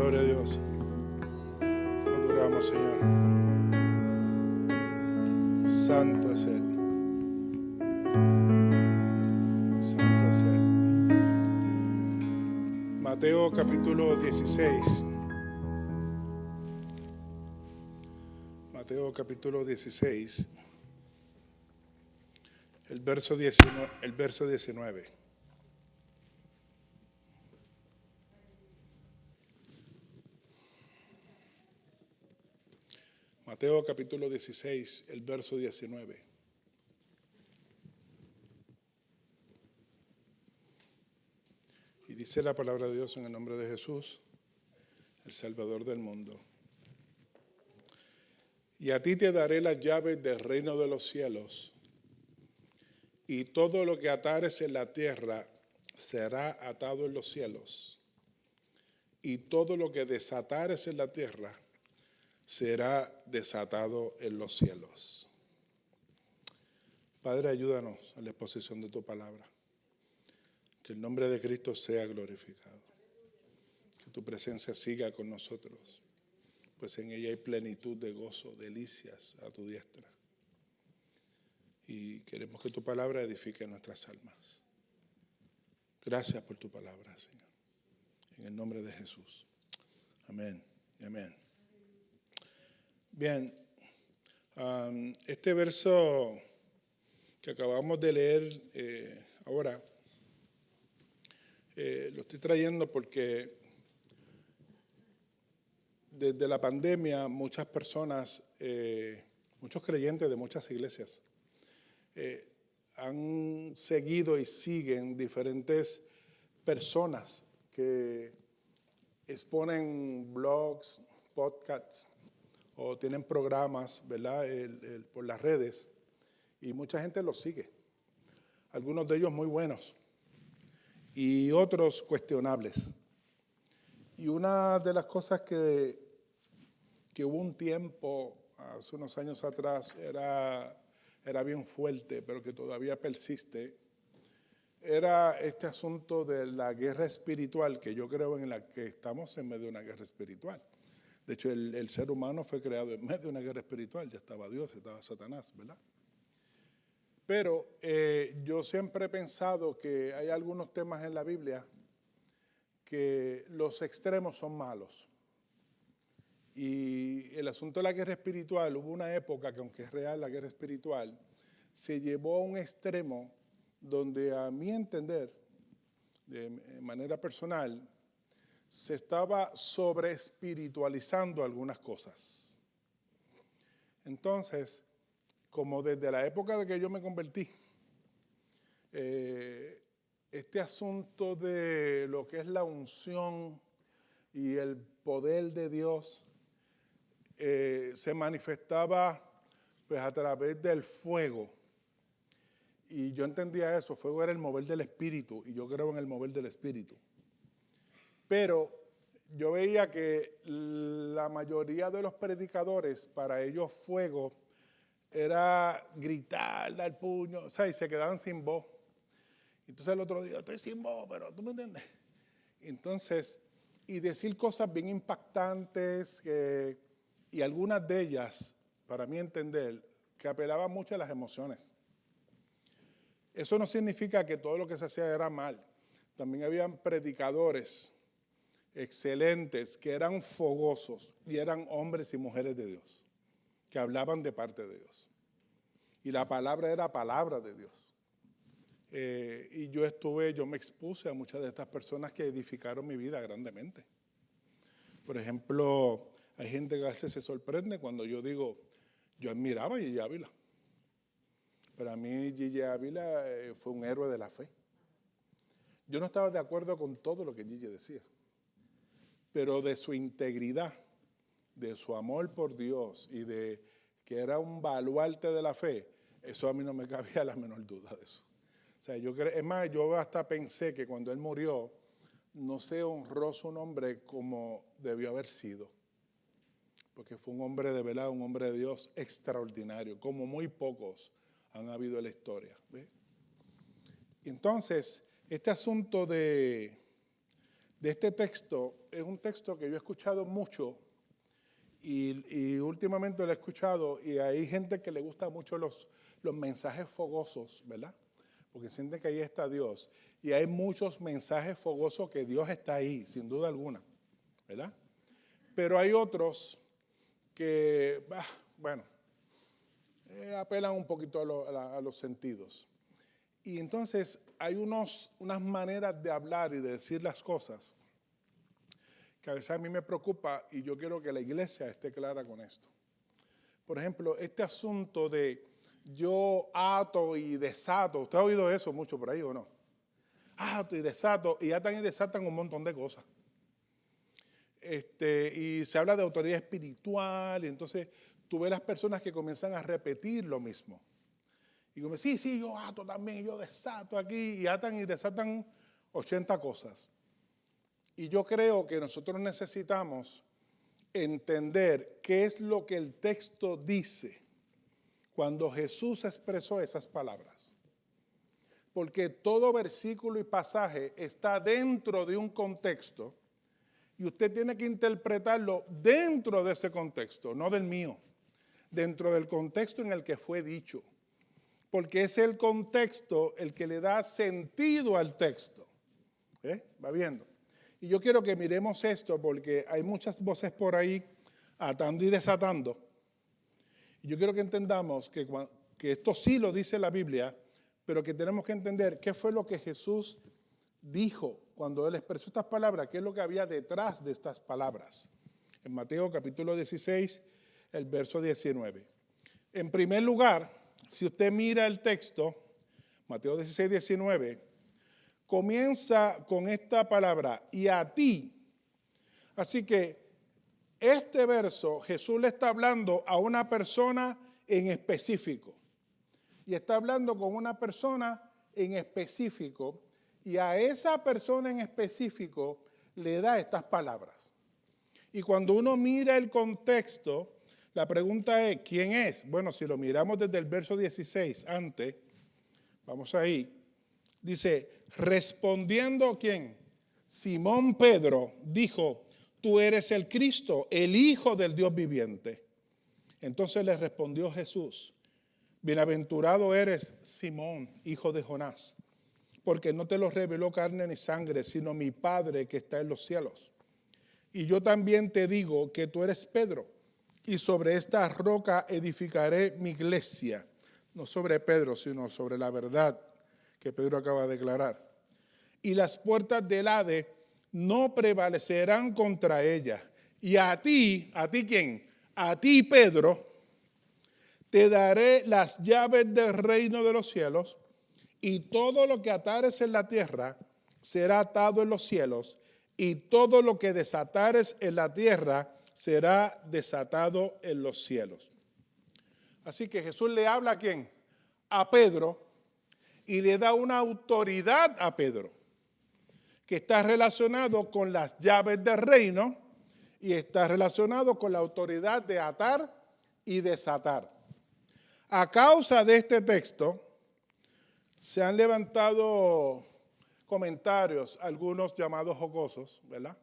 Gloria a Dios. Adoramos, Señor. Santo es Él. Santo es Él. Mateo capítulo 16. Mateo capítulo 16. El verso 19. Mateo capítulo 16, el verso 19. Y dice la palabra de Dios en el nombre de Jesús, el Salvador del mundo. Y a ti te daré las llaves del reino de los cielos, y todo lo que atares en la tierra será atado en los cielos, y todo lo que desatares en la tierra será desatado en los cielos. Padre, ayúdanos en la exposición de tu palabra. Que el nombre de Cristo sea glorificado. Que tu presencia siga con nosotros, pues en ella hay plenitud de gozo, delicias a tu diestra. Y queremos que tu palabra edifique nuestras almas. Gracias por tu palabra, Señor. En el nombre de Jesús. Amén y amén. Bien, este verso que acabamos de leer ahora, lo estoy trayendo porque desde la pandemia muchas personas, muchos creyentes de muchas iglesias, han seguido y siguen diferentes personas que exponen blogs, podcasts o tienen programas, ¿verdad? Por las redes, y mucha gente los sigue. Algunos de ellos muy buenos y otros cuestionables. Y una de las cosas que hubo un tiempo, hace unos años atrás, era bien fuerte, pero que todavía persiste, era este asunto de la guerra espiritual, que yo creo en la que estamos en medio de una guerra espiritual. De hecho, el ser humano fue creado en medio de una guerra espiritual. Ya estaba Dios, estaba Satanás, ¿verdad? Pero yo siempre he pensado que hay algunos temas en la Biblia que los extremos son malos. Y el asunto de la guerra espiritual, hubo una época que, aunque es real la guerra espiritual, se llevó a un extremo donde, a mi entender, de manera personal, se estaba sobre espiritualizando algunas cosas. Entonces, como desde la época de que yo me convertí, este asunto de lo que es la unción y el poder de Dios se manifestaba pues a través del fuego. Y yo entendía eso, fuego era el mover del Espíritu, y yo creo en el mover del Espíritu. Pero yo veía que la mayoría de los predicadores, para ellos fuego era gritar, dar puño, o sea, y se quedaban sin voz. Entonces el otro día, estoy sin voz, pero tú me entiendes. Entonces, y decir cosas bien impactantes, y algunas de ellas, para mí entender, que apelaban mucho a las emociones. Eso no significa que todo lo que se hacía era mal. También habían predicadores excelentes que eran fogosos y eran hombres y mujeres de Dios, que hablaban de parte de Dios. Y la palabra era palabra de Dios. Y yo me expuse a muchas de estas personas que edificaron mi vida grandemente. Por ejemplo, hay gente que a veces se sorprende cuando yo digo, yo admiraba a Gigi Ávila. Para mí Gigi Ávila fue un héroe de la fe. Yo no estaba de acuerdo con todo lo que Gigi decía, pero de su integridad, de su amor por Dios y de que era un baluarte de la fe, eso a mí no me cabía la menor duda de eso. O sea, es más, yo hasta pensé que cuando él murió, no se honró su nombre como debió haber sido. Porque fue un hombre de verdad, un hombre de Dios extraordinario, como muy pocos han habido en la historia. ¿Ve? Entonces, este asunto de de este texto es un texto que yo he escuchado mucho y últimamente lo he escuchado y hay gente que le gusta mucho los mensajes fogosos, ¿verdad? Porque sienten que ahí está Dios. Y hay muchos mensajes fogosos que Dios está ahí, sin duda alguna, ¿verdad? Pero hay otros que, bueno, apelan un poquito a los sentidos. Y entonces hay unas maneras de hablar y de decir las cosas que a veces a mí me preocupa y yo quiero que la iglesia esté clara con esto. Por ejemplo, este asunto de yo ato y desato, ¿usted ha oído eso mucho por ahí o no? Ato y atan y desatan un montón de cosas. Y se habla de autoridad espiritual y entonces tú ves las personas que comienzan a repetir lo mismo. Y como, sí, yo ato también, yo desato aquí, y atan y desatan 80 cosas. Y yo creo que nosotros necesitamos entender qué es lo que el texto dice cuando Jesús expresó esas palabras. Porque todo versículo y pasaje está dentro de un contexto y usted tiene que interpretarlo dentro de ese contexto, no del mío, dentro del contexto en el que fue dicho. Porque es el contexto el que le da sentido al texto. ¿Va viendo? Y yo quiero que miremos esto porque hay muchas voces por ahí atando y desatando. Y yo quiero que entendamos que esto sí lo dice la Biblia, pero que tenemos que entender qué fue lo que Jesús dijo cuando Él expresó estas palabras, qué es lo que había detrás de estas palabras. En Mateo capítulo 16, el verso 19. En primer lugar, si usted mira el texto, Mateo 16, 19, comienza con esta palabra, y a ti. Así que este verso Jesús le está hablando a una persona en específico. Y está hablando con una persona en específico. Y a esa persona en específico le da estas palabras. Y cuando uno mira el contexto, la pregunta es, ¿quién es? Bueno, si lo miramos desde el verso 16 antes, vamos ahí. Dice, respondiendo, ¿quién? Simón Pedro dijo, tú eres el Cristo, el Hijo del Dios viviente. Entonces le respondió Jesús, bienaventurado eres Simón, hijo de Jonás, porque no te lo reveló carne ni sangre, sino mi Padre que está en los cielos. Y yo también te digo que tú eres Pedro, y sobre esta roca edificaré mi iglesia, no sobre Pedro, sino sobre la verdad que Pedro acaba de declarar. Y las puertas del Hades no prevalecerán contra ella. Y ¿a ti quién? A ti, Pedro, te daré las llaves del reino de los cielos, y todo lo que atares en la tierra será atado en los cielos, y todo lo que desatares en la tierra será desatado en los cielos. Así que Jesús le habla ¿a quién? A Pedro, y le da una autoridad a Pedro, que está relacionado con las llaves del reino y está relacionado con la autoridad de atar y desatar. A causa de este texto, se han levantado comentarios, algunos llamados jocosos, ¿verdad?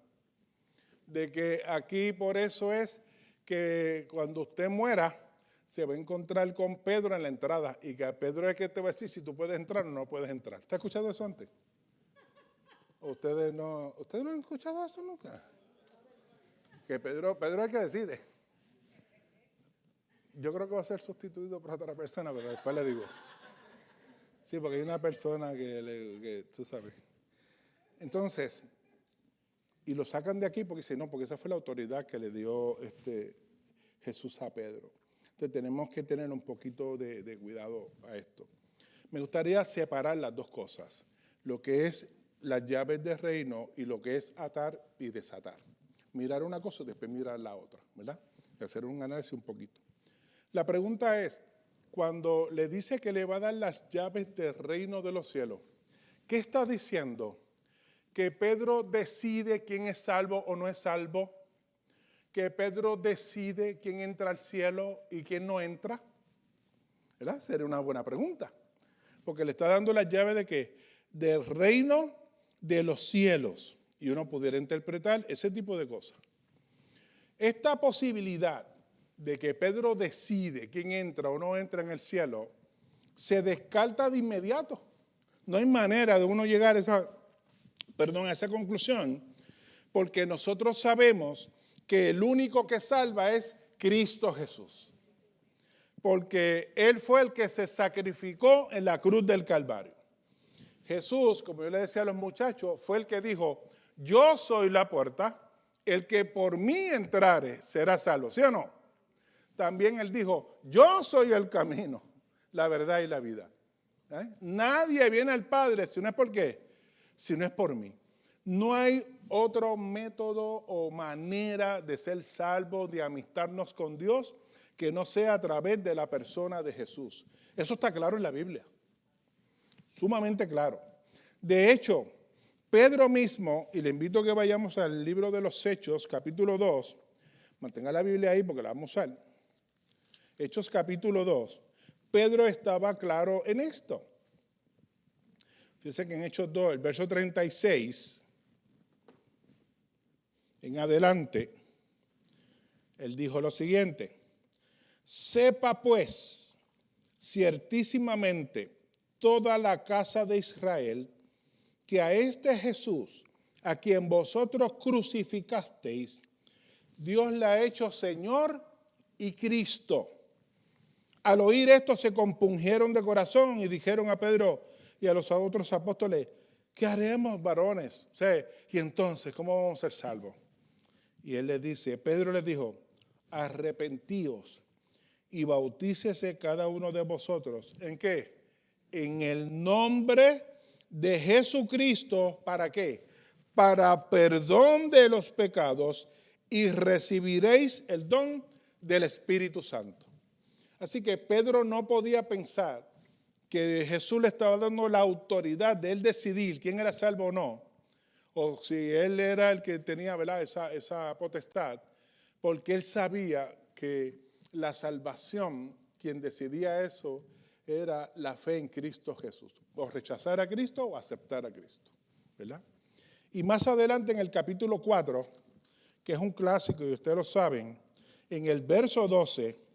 De que aquí por eso es que cuando usted muera, se va a encontrar con Pedro en la entrada y que a Pedro es que te va a decir si tú puedes entrar o no puedes entrar. ¿Usted ha escuchado eso antes? ¿Ustedes no han escuchado eso nunca? Que Pedro es el que decide. Yo creo que va a ser sustituido por otra persona, pero después le digo. Sí, porque hay una persona que tú sabes. Entonces, y lo sacan de aquí porque dicen, no, porque esa fue la autoridad que le dio Jesús a Pedro. Entonces tenemos que tener un poquito de cuidado a esto. Me gustaría separar las dos cosas, lo que es las llaves del reino y lo que es atar y desatar. Mirar una cosa y después mirar la otra, ¿verdad? Y hacer un análisis un poquito. La pregunta es, cuando le dice que le va a dar las llaves del reino de los cielos, ¿qué está diciendo? ¿Que Pedro decide quién es salvo o no es salvo? ¿Que Pedro decide quién entra al cielo y quién no entra? ¿Verdad? Sería una buena pregunta. Porque le está dando las llaves de ¿qué? Del reino de los cielos. y uno pudiera interpretar ese tipo de cosas. Esta posibilidad de que Pedro decide quién entra o no entra en el cielo, se descarta de inmediato. No hay manera de uno llegar a esa conclusión, porque nosotros sabemos que el único que salva es Cristo Jesús. Porque Él fue el que se sacrificó en la cruz del Calvario. Jesús, como yo le decía a los muchachos, fue el que dijo, yo soy la puerta, el que por mí entrare será salvo, ¿sí o no? También Él dijo, yo soy el camino, la verdad y la vida. Nadie viene al Padre si no es por qué, si no es por mí. No hay otro método o manera de ser salvo, de amistarnos con Dios, que no sea a través de la persona de Jesús. Eso está claro en la Biblia, sumamente claro. De hecho, Pedro mismo, y le invito a que vayamos al libro de los Hechos, capítulo 2, mantenga la Biblia ahí porque la vamos a usar. Hechos capítulo 2, Pedro estaba claro en esto. Fíjense que en Hechos 2, el verso 36, en adelante, él dijo lo siguiente, sepa pues ciertísimamente toda la casa de Israel que a este Jesús, a quien vosotros crucificasteis, Dios le ha hecho Señor y Cristo. Al oír esto se compungieron de corazón y dijeron a Pedro y a los otros apóstoles, ¿qué haremos, varones? O sea, y entonces, ¿cómo vamos a ser salvos? Y él les dice, Pedro les dijo, arrepentíos y bautícese cada uno de vosotros. ¿En qué? En el nombre de Jesucristo, ¿para qué? Para perdón de los pecados y recibiréis el don del Espíritu Santo. Así que Pedro no podía pensar que Jesús le estaba dando la autoridad de él decidir quién era salvo o no, o si él era el que tenía, ¿verdad?, esa potestad, porque él sabía que la salvación, quien decidía eso, era la fe en Cristo Jesús, o rechazar a Cristo o aceptar a Cristo, ¿verdad? Y más adelante en el capítulo 4, que es un clásico y ustedes lo saben, en el verso 12,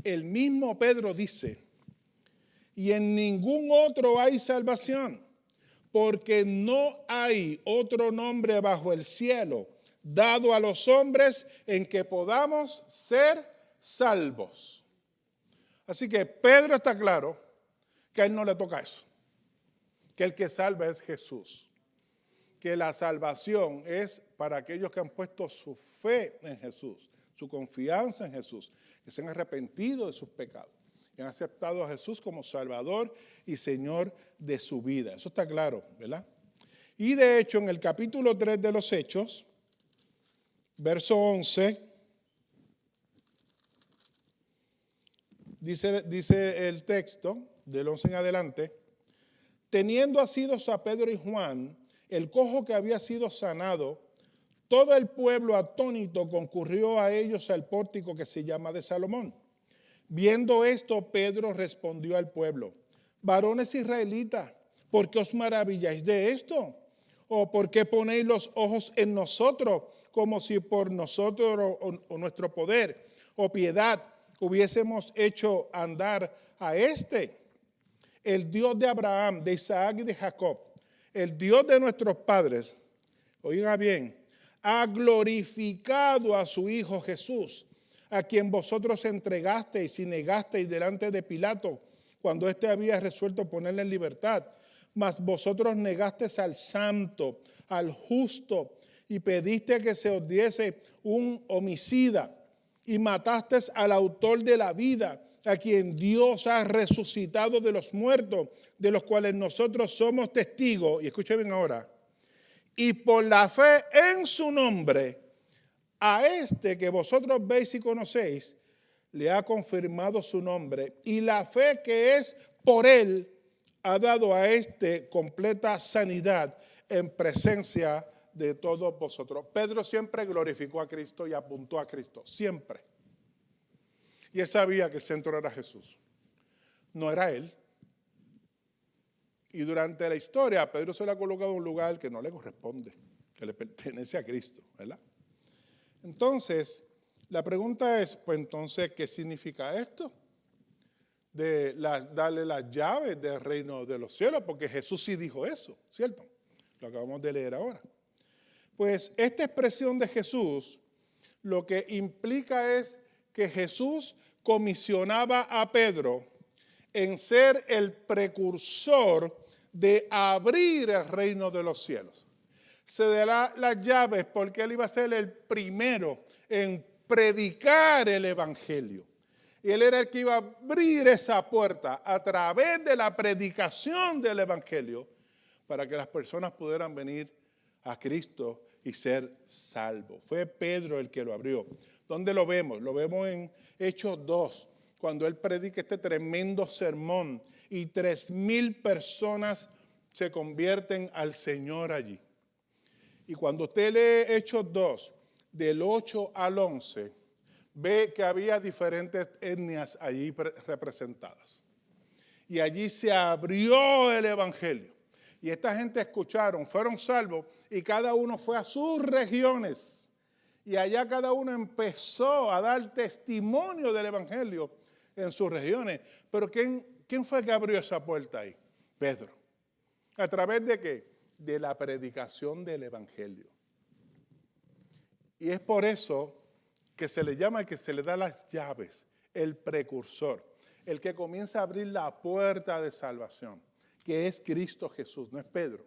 el mismo Pedro dice, y en ningún otro hay salvación, porque no hay otro nombre bajo el cielo dado a los hombres en que podamos ser salvos. Así que Pedro está claro que a él no le toca eso, que el que salva es Jesús, que la salvación es para aquellos que han puesto su fe en Jesús, su confianza en Jesús, que se han arrepentido de sus pecados y han aceptado a Jesús como Salvador y Señor de su vida. Eso está claro, ¿verdad? Y de hecho, en el capítulo 3 de los Hechos, verso 11, dice el texto, del 11 en adelante, teniendo asidos a Pedro y Juan, el cojo que había sido sanado, todo el pueblo atónito concurrió a ellos al pórtico que se llama de Salomón. Viendo esto, Pedro respondió al pueblo, varones israelitas, ¿por qué os maravilláis de esto? ¿O por qué ponéis los ojos en nosotros, como si por nosotros o nuestro poder o piedad hubiésemos hecho andar a este? El Dios de Abraham, de Isaac y de Jacob, el Dios de nuestros padres, oiga bien, ha glorificado a su Hijo Jesús, a quien vosotros entregasteis y negasteis delante de Pilato, cuando éste había resuelto ponerle en libertad. Mas vosotros negasteis al santo, al justo, y pediste que se os diese un homicida, y matasteis al autor de la vida, a quien Dios ha resucitado de los muertos, de los cuales nosotros somos testigos. Y escuchen bien ahora. Y por la fe en su nombre, a este que vosotros veis y conocéis, le ha confirmado su nombre. Y la fe que es por él ha dado a este completa sanidad en presencia de todos vosotros. Pedro siempre glorificó a Cristo y apuntó a Cristo, siempre. Y él sabía que el centro era Jesús, no era él. Y durante la historia, Pedro se le ha colocado en un lugar que no le corresponde, que le pertenece a Cristo, ¿verdad? Entonces, la pregunta es, pues entonces, ¿qué significa esto? Darle las llaves del reino de los cielos, porque Jesús sí dijo eso, ¿cierto? Lo acabamos de leer ahora. Pues esta expresión de Jesús lo que implica es que Jesús comisionaba a Pedro en ser el precursor de abrir el reino de los cielos. Se dará las llaves porque él iba a ser el primero en predicar el evangelio. Y él era el que iba a abrir esa puerta a través de la predicación del evangelio para que las personas pudieran venir a Cristo y ser salvos. Fue Pedro el que lo abrió. ¿Dónde lo vemos? Lo vemos en Hechos 2, cuando él predica este tremendo sermón y 3,000 personas se convierten al Señor allí. Y cuando usted lee Hechos 2, del 8 al 11, ve que había diferentes etnias allí representadas. Y allí se abrió el evangelio. Y esta gente escucharon, fueron salvos y cada uno fue a sus regiones. Y allá cada uno empezó a dar testimonio del evangelio en sus regiones. Pero ¿quién fue que abrió esa puerta ahí? Pedro. ¿A través de qué? De la predicación del evangelio. Y es por eso que se le llama, que se le da las llaves, el precursor, el que comienza a abrir la puerta de salvación, que es Cristo Jesús, no es Pedro.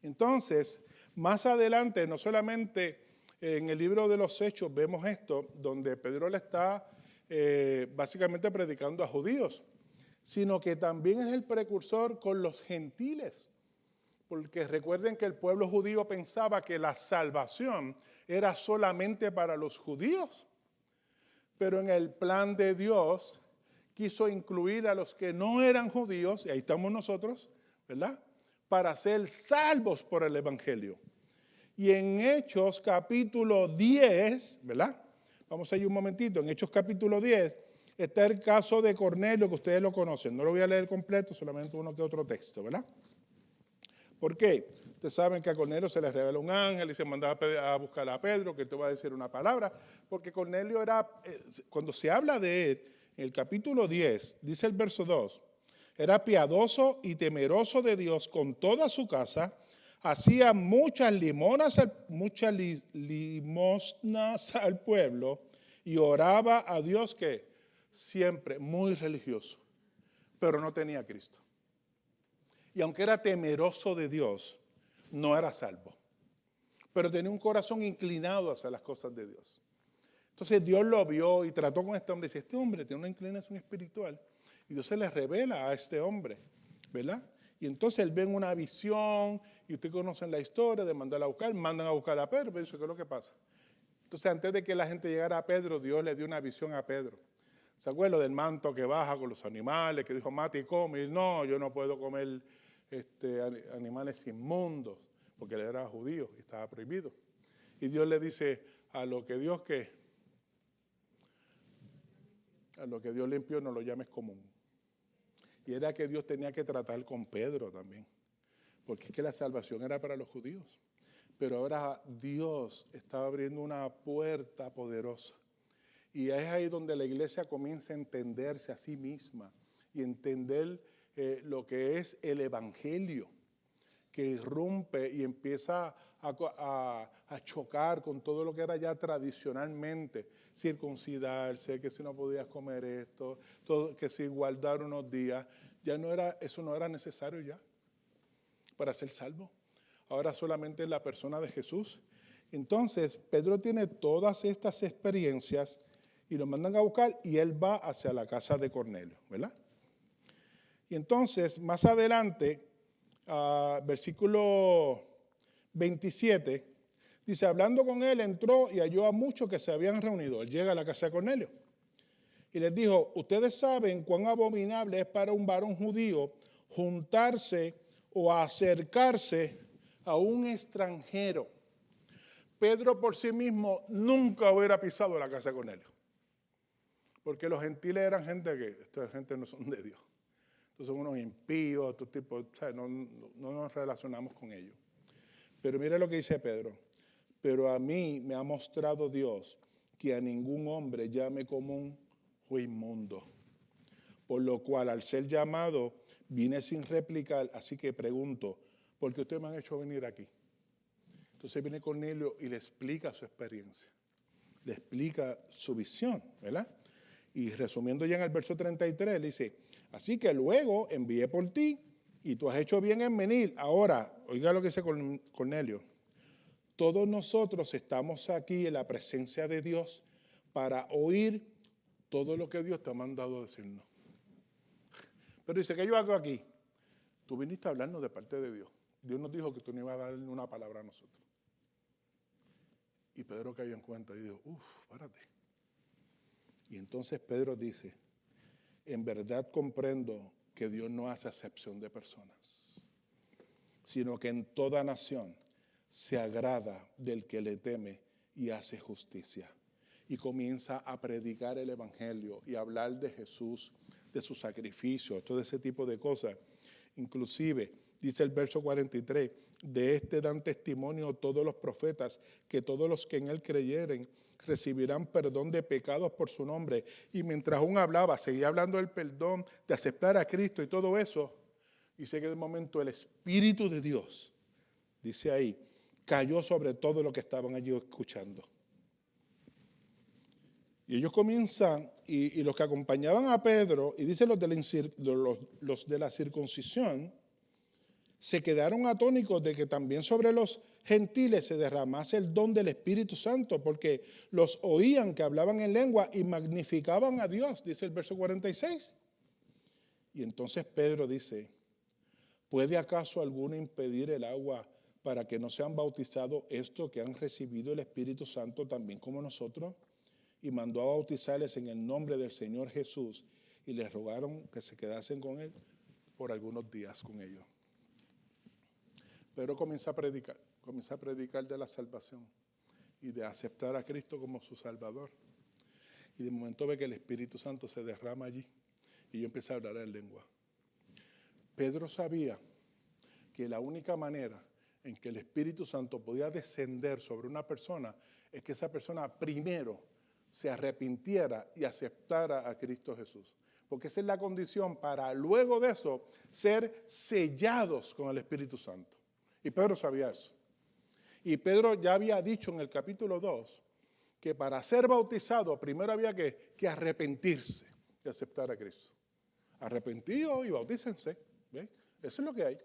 Entonces, más adelante, no solamente en el libro de los Hechos vemos esto, donde Pedro le está básicamente predicando a judíos, sino que también es el precursor con los gentiles. Porque recuerden que el pueblo judío pensaba que la salvación era solamente para los judíos. Pero en el plan de Dios quiso incluir a los que no eran judíos, y ahí estamos nosotros, ¿verdad? Para ser salvos por el evangelio. Y en Hechos capítulo 10, ¿verdad? Vamos a ir un momentito, en Hechos capítulo 10 está el caso de Cornelio, que ustedes lo conocen. No lo voy a leer completo, solamente uno que otro texto, ¿verdad? ¿Por qué? Ustedes saben que a Cornelio se le revela un ángel y se mandaba a buscar a Pedro, que te va a decir una palabra, porque Cornelio era, cuando se habla de él, en el capítulo 10, dice el verso 2, era piadoso y temeroso de Dios con toda su casa, hacía muchas limosnas al pueblo y oraba a Dios que siempre, muy religioso, pero no tenía a Cristo. Y aunque era temeroso de Dios, no era salvo. Pero tenía un corazón inclinado hacia las cosas de Dios. Entonces Dios lo vio y trató con este hombre. Y dice, este hombre tiene una inclinación espiritual. Y Dios se le revela a este hombre, ¿verdad? Y entonces él ve en una visión, y ustedes conocen la historia de mandarla a buscar, mandan a buscar a Pedro. Pero dice, ¿qué es lo que pasa? Entonces antes de que la gente llegara a Pedro, Dios le dio una visión a Pedro. ¿Se acuerdan del manto que baja con los animales, que dijo, mate y come? Y no, yo no puedo comer animales inmundos, porque él era judío y estaba prohibido. Y Dios le dice, a lo que Dios limpió no lo llames común. Y era que Dios tenía que tratar con Pedro también, porque es que la salvación era para los judíos. Pero ahora Dios estaba abriendo una puerta poderosa. Y es ahí donde la iglesia comienza a entenderse a sí misma y entender lo que es el evangelio, que irrumpe y empieza a chocar con todo lo que era ya tradicionalmente, circuncidarse, que si no podías comer esto, que si guardar unos días, eso no era necesario ya para ser salvo. Ahora solamente en la persona de Jesús. Entonces, Pedro tiene todas estas experiencias y lo mandan a buscar y él va hacia la casa de Cornelio, ¿verdad? Y entonces, más adelante, versículo 27, dice, hablando con él, entró y halló a muchos que se habían reunido. Él llega a la casa de Cornelio y les dijo, ustedes saben cuán abominable es para un varón judío juntarse o acercarse a un extranjero. Pedro por sí mismo nunca hubiera pisado la casa de Cornelio, porque los gentiles eran gente que, esta gente no son de Dios. Entonces son unos impíos, estos tipos, ¿sabes? No nos relacionamos con ellos. Pero mira lo que dice Pedro. Pero a mí me ha mostrado Dios que a ningún hombre llame común o inmundo. Por lo cual, al ser llamado, vine sin replicar, así que pregunto, ¿por qué ustedes me han hecho venir aquí? Entonces viene Cornelio y le explica su experiencia, le explica su visión, ¿verdad? Y resumiendo ya en el verso 33, le dice, así que luego envié por ti y tú has hecho bien en venir. Ahora, oiga lo que dice Cornelio, todos nosotros estamos aquí en la presencia de Dios para oír todo lo que Dios te ha mandado decirnos. Pero dice, ¿qué yo hago aquí? Tú viniste a hablarnos de parte de Dios. Dios nos dijo que tú no ibas a darle una palabra a nosotros. Y Pedro cayó en cuenta y dijo, párate. Y entonces Pedro dice, en verdad comprendo que Dios no hace acepción de personas, sino que en toda nación se agrada del que le teme y hace justicia. Y comienza a predicar el evangelio y a hablar de Jesús, de su sacrificio, todo ese tipo de cosas. Inclusive, dice el verso 43, de este dan testimonio todos los profetas, que todos los que en él creyeren recibirán perdón de pecados por su nombre. Y mientras aún hablaba, seguía hablando del perdón, de aceptar a Cristo y todo eso, y sé que de momento el Espíritu de Dios, dice ahí, cayó sobre todo lo que estaban allí escuchando. Y ellos comienzan, y los que acompañaban a Pedro, y dicen los de la circuncisión, se quedaron atónicos de que también sobre los gentiles se derramase el don del Espíritu Santo, porque los oían que hablaban en lengua y magnificaban a Dios, dice el verso 46. Y entonces Pedro dice, ¿puede acaso alguno impedir el agua para que no sean bautizados estos que han recibido el Espíritu Santo también como nosotros? Y mandó a bautizarles en el nombre del Señor Jesús y les rogaron que se quedasen con él por algunos días con ellos. Pero comienza a predicar de la salvación y de aceptar a Cristo como su Salvador. Y de momento ve que el Espíritu Santo se derrama allí y yo empecé a hablar en lengua. Pedro sabía que la única manera en que el Espíritu Santo podía descender sobre una persona es que esa persona primero se arrepintiera y aceptara a Cristo Jesús. Porque esa es la condición para luego de eso ser sellados con el Espíritu Santo. Y Pedro sabía eso. Y Pedro ya había dicho en el capítulo 2 que para ser bautizado primero había que arrepentirse y aceptar a Cristo. Arrepentidos y bautícense. ¿Ves? Eso es lo que hay.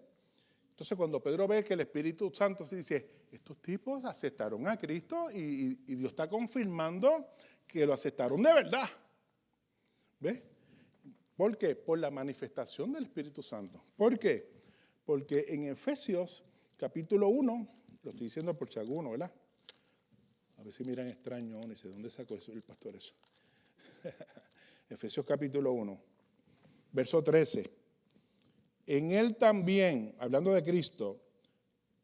Entonces cuando Pedro ve que el Espíritu Santo se dice, estos tipos aceptaron a Cristo y Dios está confirmando que lo aceptaron de verdad. ¿Ves? ¿Por qué? Por la manifestación del Espíritu Santo. ¿Por qué? Porque en Efesios capítulo 1, lo estoy diciendo por si alguno, ¿verdad? A ver si miran extraño, ¿no? Dice, ¿dónde sacó eso el pastor eso? Efesios capítulo 1, verso 13. En él también, hablando de Cristo,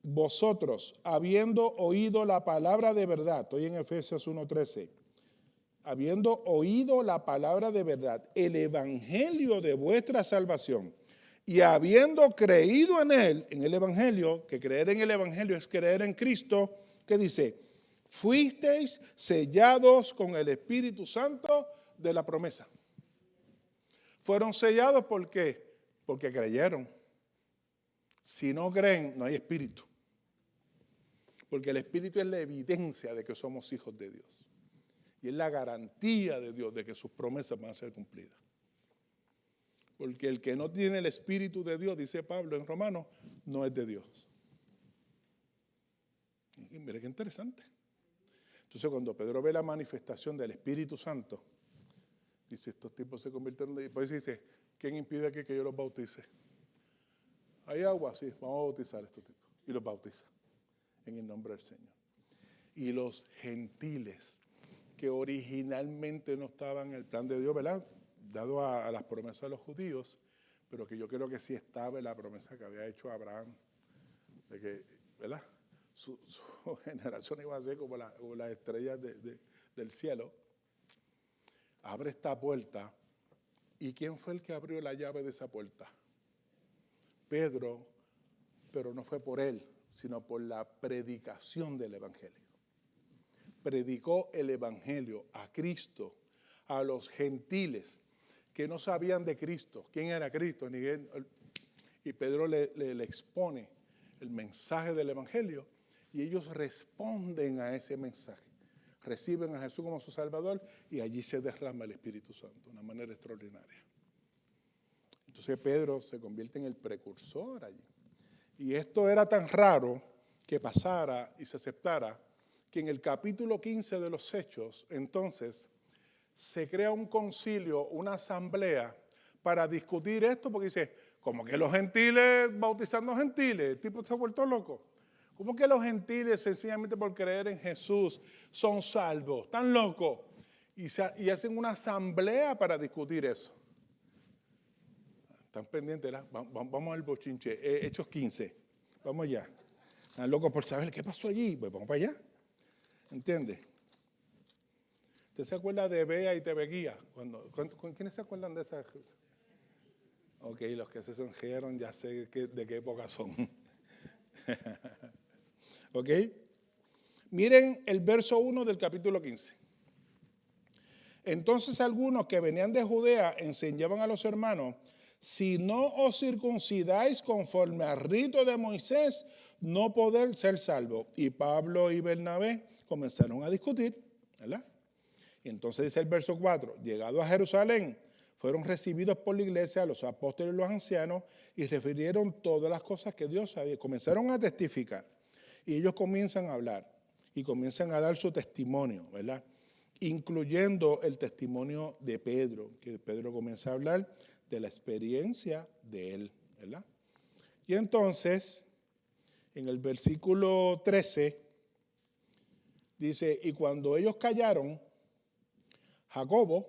vosotros, habiendo oído la palabra de verdad, estoy en Efesios 1:13, habiendo oído la palabra de verdad, el evangelio de vuestra salvación, y habiendo creído en él, en el evangelio, que creer en el evangelio es creer en Cristo, que dice, fuisteis sellados con el Espíritu Santo de la promesa. Fueron sellados ¿por qué? Porque creyeron. Si no creen, no hay espíritu. Porque el espíritu es la evidencia de que somos hijos de Dios. Y es la garantía de Dios de que sus promesas van a ser cumplidas. Porque el que no tiene el Espíritu de Dios, dice Pablo en Romanos, no es de Dios. Y mire qué interesante. Entonces cuando Pedro ve la manifestación del Espíritu Santo, dice, estos tipos se convirtieron en... Después dice, ¿quién impide que yo los bautice? ¿Hay agua? Sí, vamos a bautizar a estos tipos. Y los bautiza en el nombre del Señor. Y los gentiles, que originalmente no estaban en el plan de Dios, ¿verdad? Dado a las promesas de los judíos, pero que yo creo que sí estaba en la promesa que había hecho Abraham, de que, ¿verdad? Su generación iba a ser como las estrellas del cielo. Abre esta puerta. ¿Y quién fue el que abrió la llave de esa puerta? Pedro, pero no fue por él, sino por la predicación del Evangelio. Predicó el Evangelio a Cristo, a los gentiles que no sabían de Cristo, quién era Cristo, y Pedro le expone el mensaje del Evangelio y ellos responden a ese mensaje. Reciben a Jesús como su Salvador y allí se derrama el Espíritu Santo de una manera extraordinaria. Entonces Pedro se convierte en el precursor allí. Y esto era tan raro que pasara y se aceptara que en el capítulo 15 de los Hechos, entonces, se crea un concilio, una asamblea para discutir esto, porque dice, ¿cómo que los gentiles bautizando gentiles? El tipo se ha vuelto loco. ¿Cómo que los gentiles, sencillamente por creer en Jesús, son salvos? ¿Están locos? Y hacen una asamblea para discutir eso. ¿Están pendientes? Vamos al bochinche. Hechos 15. Vamos allá. Están locos por saber qué pasó allí. Pues vamos para allá. ¿Entiende? ¿Usted se acuerda de Bea y Tebeguía? ¿Quiénes se acuerdan de esas? Ok, los que se sonrieron ya sé de qué época son. ¿Ok? Miren el verso 1 del capítulo 15. Entonces algunos que venían de Judea enseñaban a los hermanos, si no os circuncidáis conforme al rito de Moisés, no podéis ser salvos. Y Pablo y Bernabé comenzaron a discutir, ¿verdad? Y entonces dice el verso 4, llegado a Jerusalén, fueron recibidos por la iglesia, los apóstoles y los ancianos, y refirieron todas las cosas que Dios había. Comenzaron a testificar. Y ellos comienzan a hablar y comienzan a dar su testimonio, ¿verdad? Incluyendo el testimonio de Pedro, que Pedro comienza a hablar de la experiencia de él, ¿verdad? Y entonces, en el versículo 13, dice, y cuando ellos callaron, Jacobo,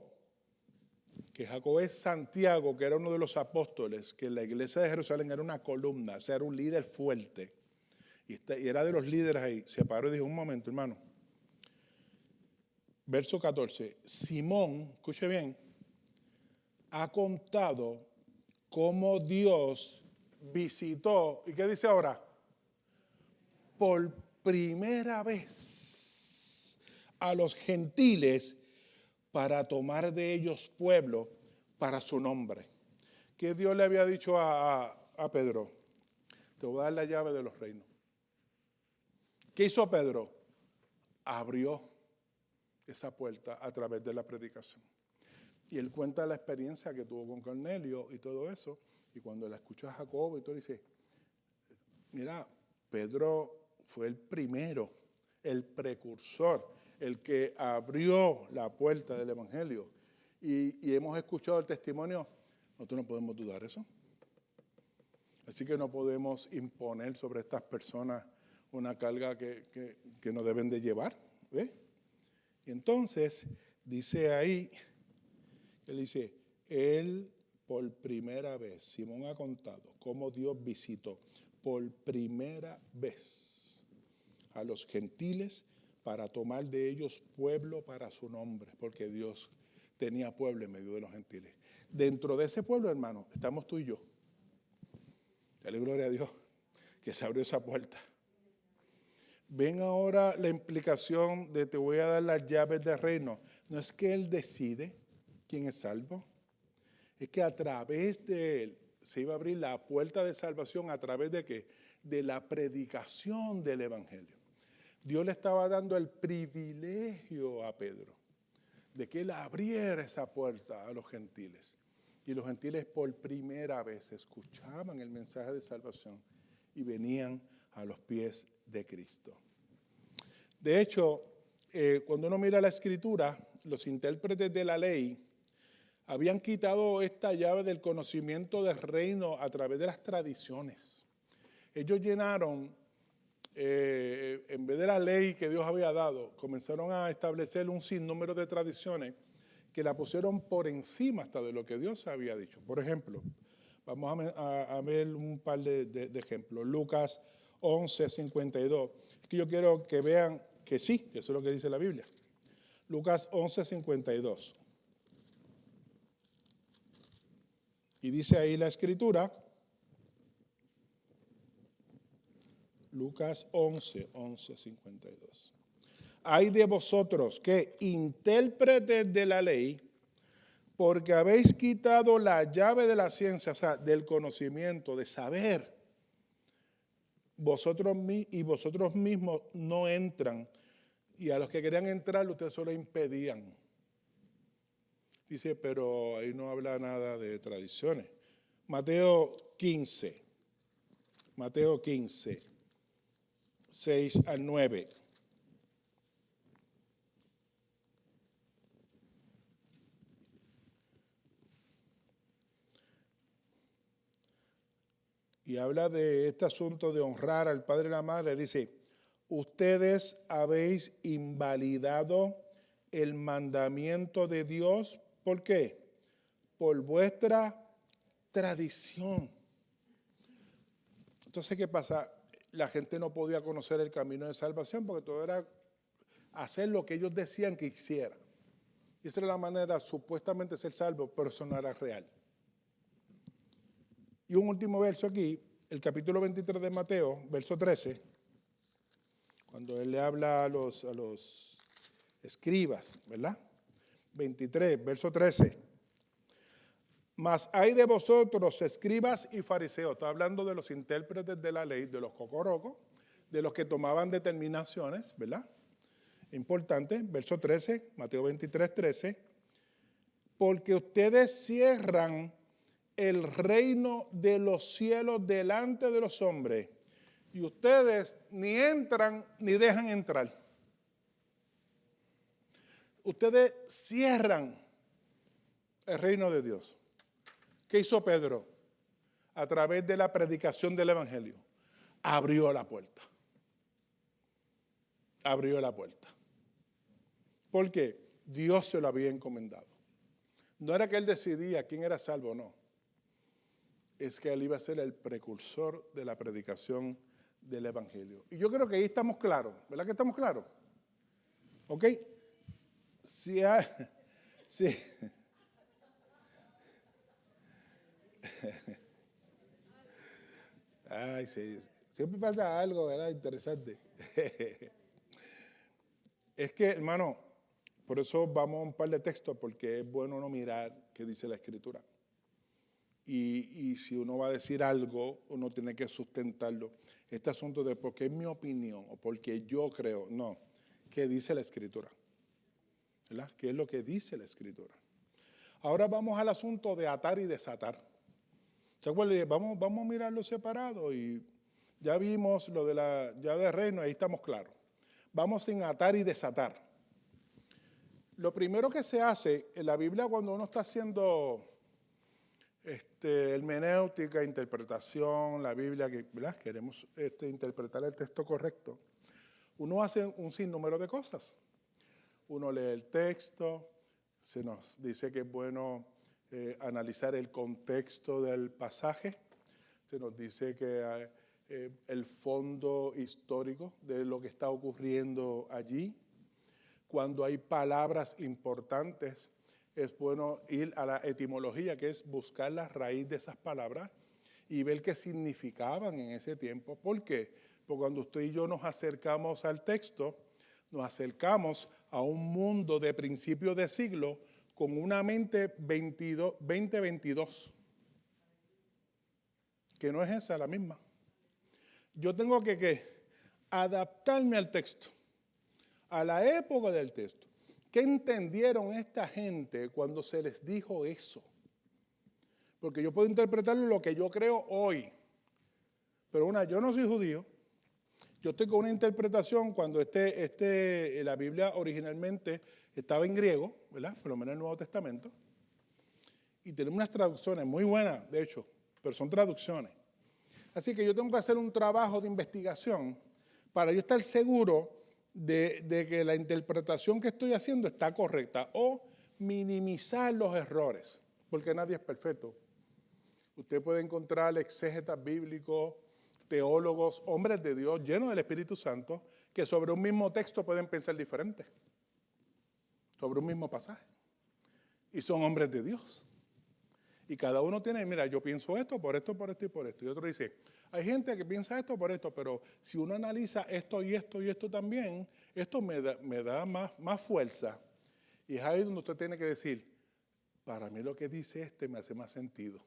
que Jacobo es Santiago, que era uno de los apóstoles, que en la iglesia de Jerusalén era una columna, o sea, era un líder fuerte, y era de los líderes ahí, se paró y dijo, un momento, hermano. Verso 14, Simón, escuche bien, ha contado cómo Dios visitó, ¿y qué dice ahora? Por primera vez a los gentiles para tomar de ellos pueblo para su nombre. ¿Qué Dios le había dicho a Pedro? Te voy a dar la llave de los reinos. ¿Qué hizo Pedro? Abrió esa puerta a través de la predicación. Y él cuenta la experiencia que tuvo con Cornelio y todo eso. Y cuando la escucha a Jacobo y todo, dice, mira, Pedro fue el primero, el precursor, el que abrió la puerta del Evangelio. Y hemos escuchado el testimonio, nosotros no podemos dudar eso. Así que no podemos imponer sobre estas personas una carga que no deben de llevar. ¿Ve? Y entonces dice ahí, él dice, él por primera vez, Simón ha contado cómo Dios visitó por primera vez a los gentiles para tomar de ellos pueblo para su nombre, porque Dios tenía pueblo en medio de los gentiles. Dentro de ese pueblo, hermano, estamos tú y yo. Dale gloria a Dios que se abrió esa puerta. Ven ahora la implicación de te voy a dar las llaves del reino. No es que Él decide quién es salvo, es que a través de Él se iba a abrir la puerta de salvación. ¿A través de qué? De la predicación del Evangelio. Dios le estaba dando el privilegio a Pedro de que Él abriera esa puerta a los gentiles. Y los gentiles por primera vez escuchaban el mensaje de salvación y venían a los pies de Cristo. De hecho, cuando uno mira la Escritura, los intérpretes de la ley habían quitado esta llave del conocimiento del reino a través de las tradiciones. Ellos llenaron, en vez de la ley que Dios había dado, comenzaron a establecer un sinnúmero de tradiciones que la pusieron por encima hasta de lo que Dios había dicho. Por ejemplo, vamos a ver un par de ejemplos. Lucas 11:52. Es que yo quiero que vean que sí, que eso es lo que dice la Biblia. Lucas 11:52. Y dice ahí la Escritura, Lucas 11:52. Hay de vosotros que intérpretes de la ley, porque habéis quitado la llave de la ciencia, o sea, del conocimiento, de saber. Vosotros mismos no entran. Y a los que querían entrar, ustedes solo impedían. Dice, pero ahí no habla nada de tradiciones. Mateo 15, 6 al 9. Y habla de este asunto de honrar al padre y la madre. Dice, ustedes habéis invalidado el mandamiento de Dios. ¿Por qué? Por vuestra tradición. Entonces, ¿qué pasa? La gente no podía conocer el camino de salvación porque todo era hacer lo que ellos decían que hiciera. Y esa era la manera supuestamente de ser salvo, pero eso no era real. Y un último verso aquí, el capítulo 23 de Mateo, verso 13, cuando él le habla a los escribas, ¿verdad? 23, verso 13. Mas hay de vosotros, escribas y fariseos, está hablando de los intérpretes de la ley, de los cocorocos, de los que tomaban determinaciones, ¿verdad? Importante, verso 13, Mateo 23, 13. Porque ustedes cierran el reino de los cielos delante de los hombres, y ustedes ni entran ni dejan entrar. Ustedes cierran el reino de Dios. ¿Qué hizo Pedro? A través de la predicación del Evangelio, abrió la puerta. Abrió la puerta. ¿Por qué? Dios se lo había encomendado. No era que él decidía quién era salvo, no. Es que él iba a ser el precursor de la predicación del Evangelio. Y yo creo que ahí estamos claros, ¿verdad que estamos claros? ¿Ok? Sí. Ay, sí. Siempre pasa algo, ¿verdad? Interesante. Es que, hermano, por eso vamos a un par de textos, porque es bueno no mirar qué dice la Escritura. Y si uno va a decir algo, uno tiene que sustentarlo. Este asunto de porque es mi opinión o porque yo creo, no. ¿Qué dice la Escritura? ¿Verdad? ¿Qué es lo que dice la Escritura? Ahora vamos al asunto de atar y desatar. ¿Se acuerdan? Vamos a mirarlo separado y ya vimos lo de la llave de reino, ahí estamos claros. Vamos sin atar y desatar. Lo primero que se hace en la Biblia cuando uno está haciendo hermenéutica, interpretación, la Biblia, ¿verdad? Queremos interpretar el texto correcto, uno hace un sinnúmero de cosas. Uno lee el texto, se nos dice que es bueno analizar el contexto del pasaje, se nos dice que el fondo histórico de lo que está ocurriendo allí. Cuando hay palabras importantes, es bueno ir a la etimología, que es buscar la raíz de esas palabras y ver qué significaban en ese tiempo. ¿Por qué? Porque cuando usted y yo nos acercamos al texto, nos acercamos a un mundo de principios de siglo con una mente 2022, que no es esa la misma. Yo tengo que adaptarme al texto, a la época del texto. ¿Qué entendieron esta gente cuando se les dijo eso? Porque yo puedo interpretar lo que yo creo hoy. Pero yo no soy judío. Yo estoy con una interpretación cuando la Biblia originalmente estaba en griego, ¿verdad? Por lo menos en el Nuevo Testamento. Y tenemos unas traducciones muy buenas, de hecho, pero son traducciones. Así que yo tengo que hacer un trabajo de investigación para yo estar seguro de que la interpretación que estoy haciendo está correcta o minimizar los errores, porque nadie es perfecto. Usted puede encontrar exégetas bíblicos, teólogos, hombres de Dios llenos del Espíritu Santo, que sobre un mismo texto pueden pensar diferente, sobre un mismo pasaje. Y son hombres de Dios. Y cada uno tiene, mira, yo pienso esto, por esto, por esto y por esto. Y otro dice, Hay gente que piensa esto por esto, pero si uno analiza esto y esto y esto también, esto me da más fuerza. Y es ahí donde usted tiene que decir, para mí lo que dice este me hace más sentido.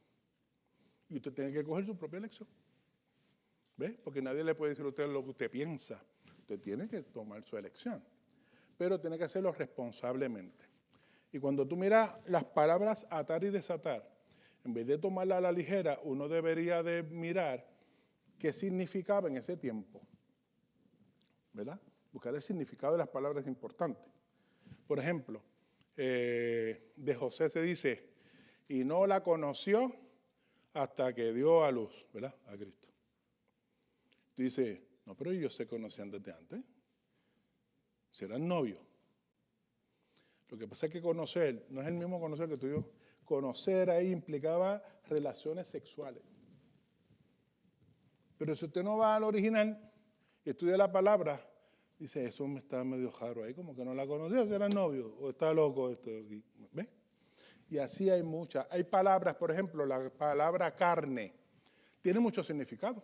Y usted tiene que coger su propia elección. ¿Ve? Porque nadie le puede decir a usted lo que usted piensa. Usted tiene que tomar su elección. Pero tiene que hacerlo responsablemente. Y cuando tú miras las palabras atar y desatar, en vez de tomarla a la ligera, uno debería de mirar qué significaba en ese tiempo. ¿Verdad? Buscar el significado de las palabras es importante. Por ejemplo, de José se dice, y no la conoció hasta que dio a luz, ¿verdad? A Cristo. Dice, no, pero ellos se conocían desde antes. Si eran novios. Lo que pasa es que conocer, no es el mismo conocer que tú y yo. Conocer ahí implicaba relaciones sexuales. Pero si usted no va al original y estudia la palabra, dice, eso me está medio raro ahí, como que no la conocía, si eran novios, o está loco esto aquí. ¿Ves? Y así hay muchas. Hay palabras, por ejemplo, la palabra carne, tiene mucho significado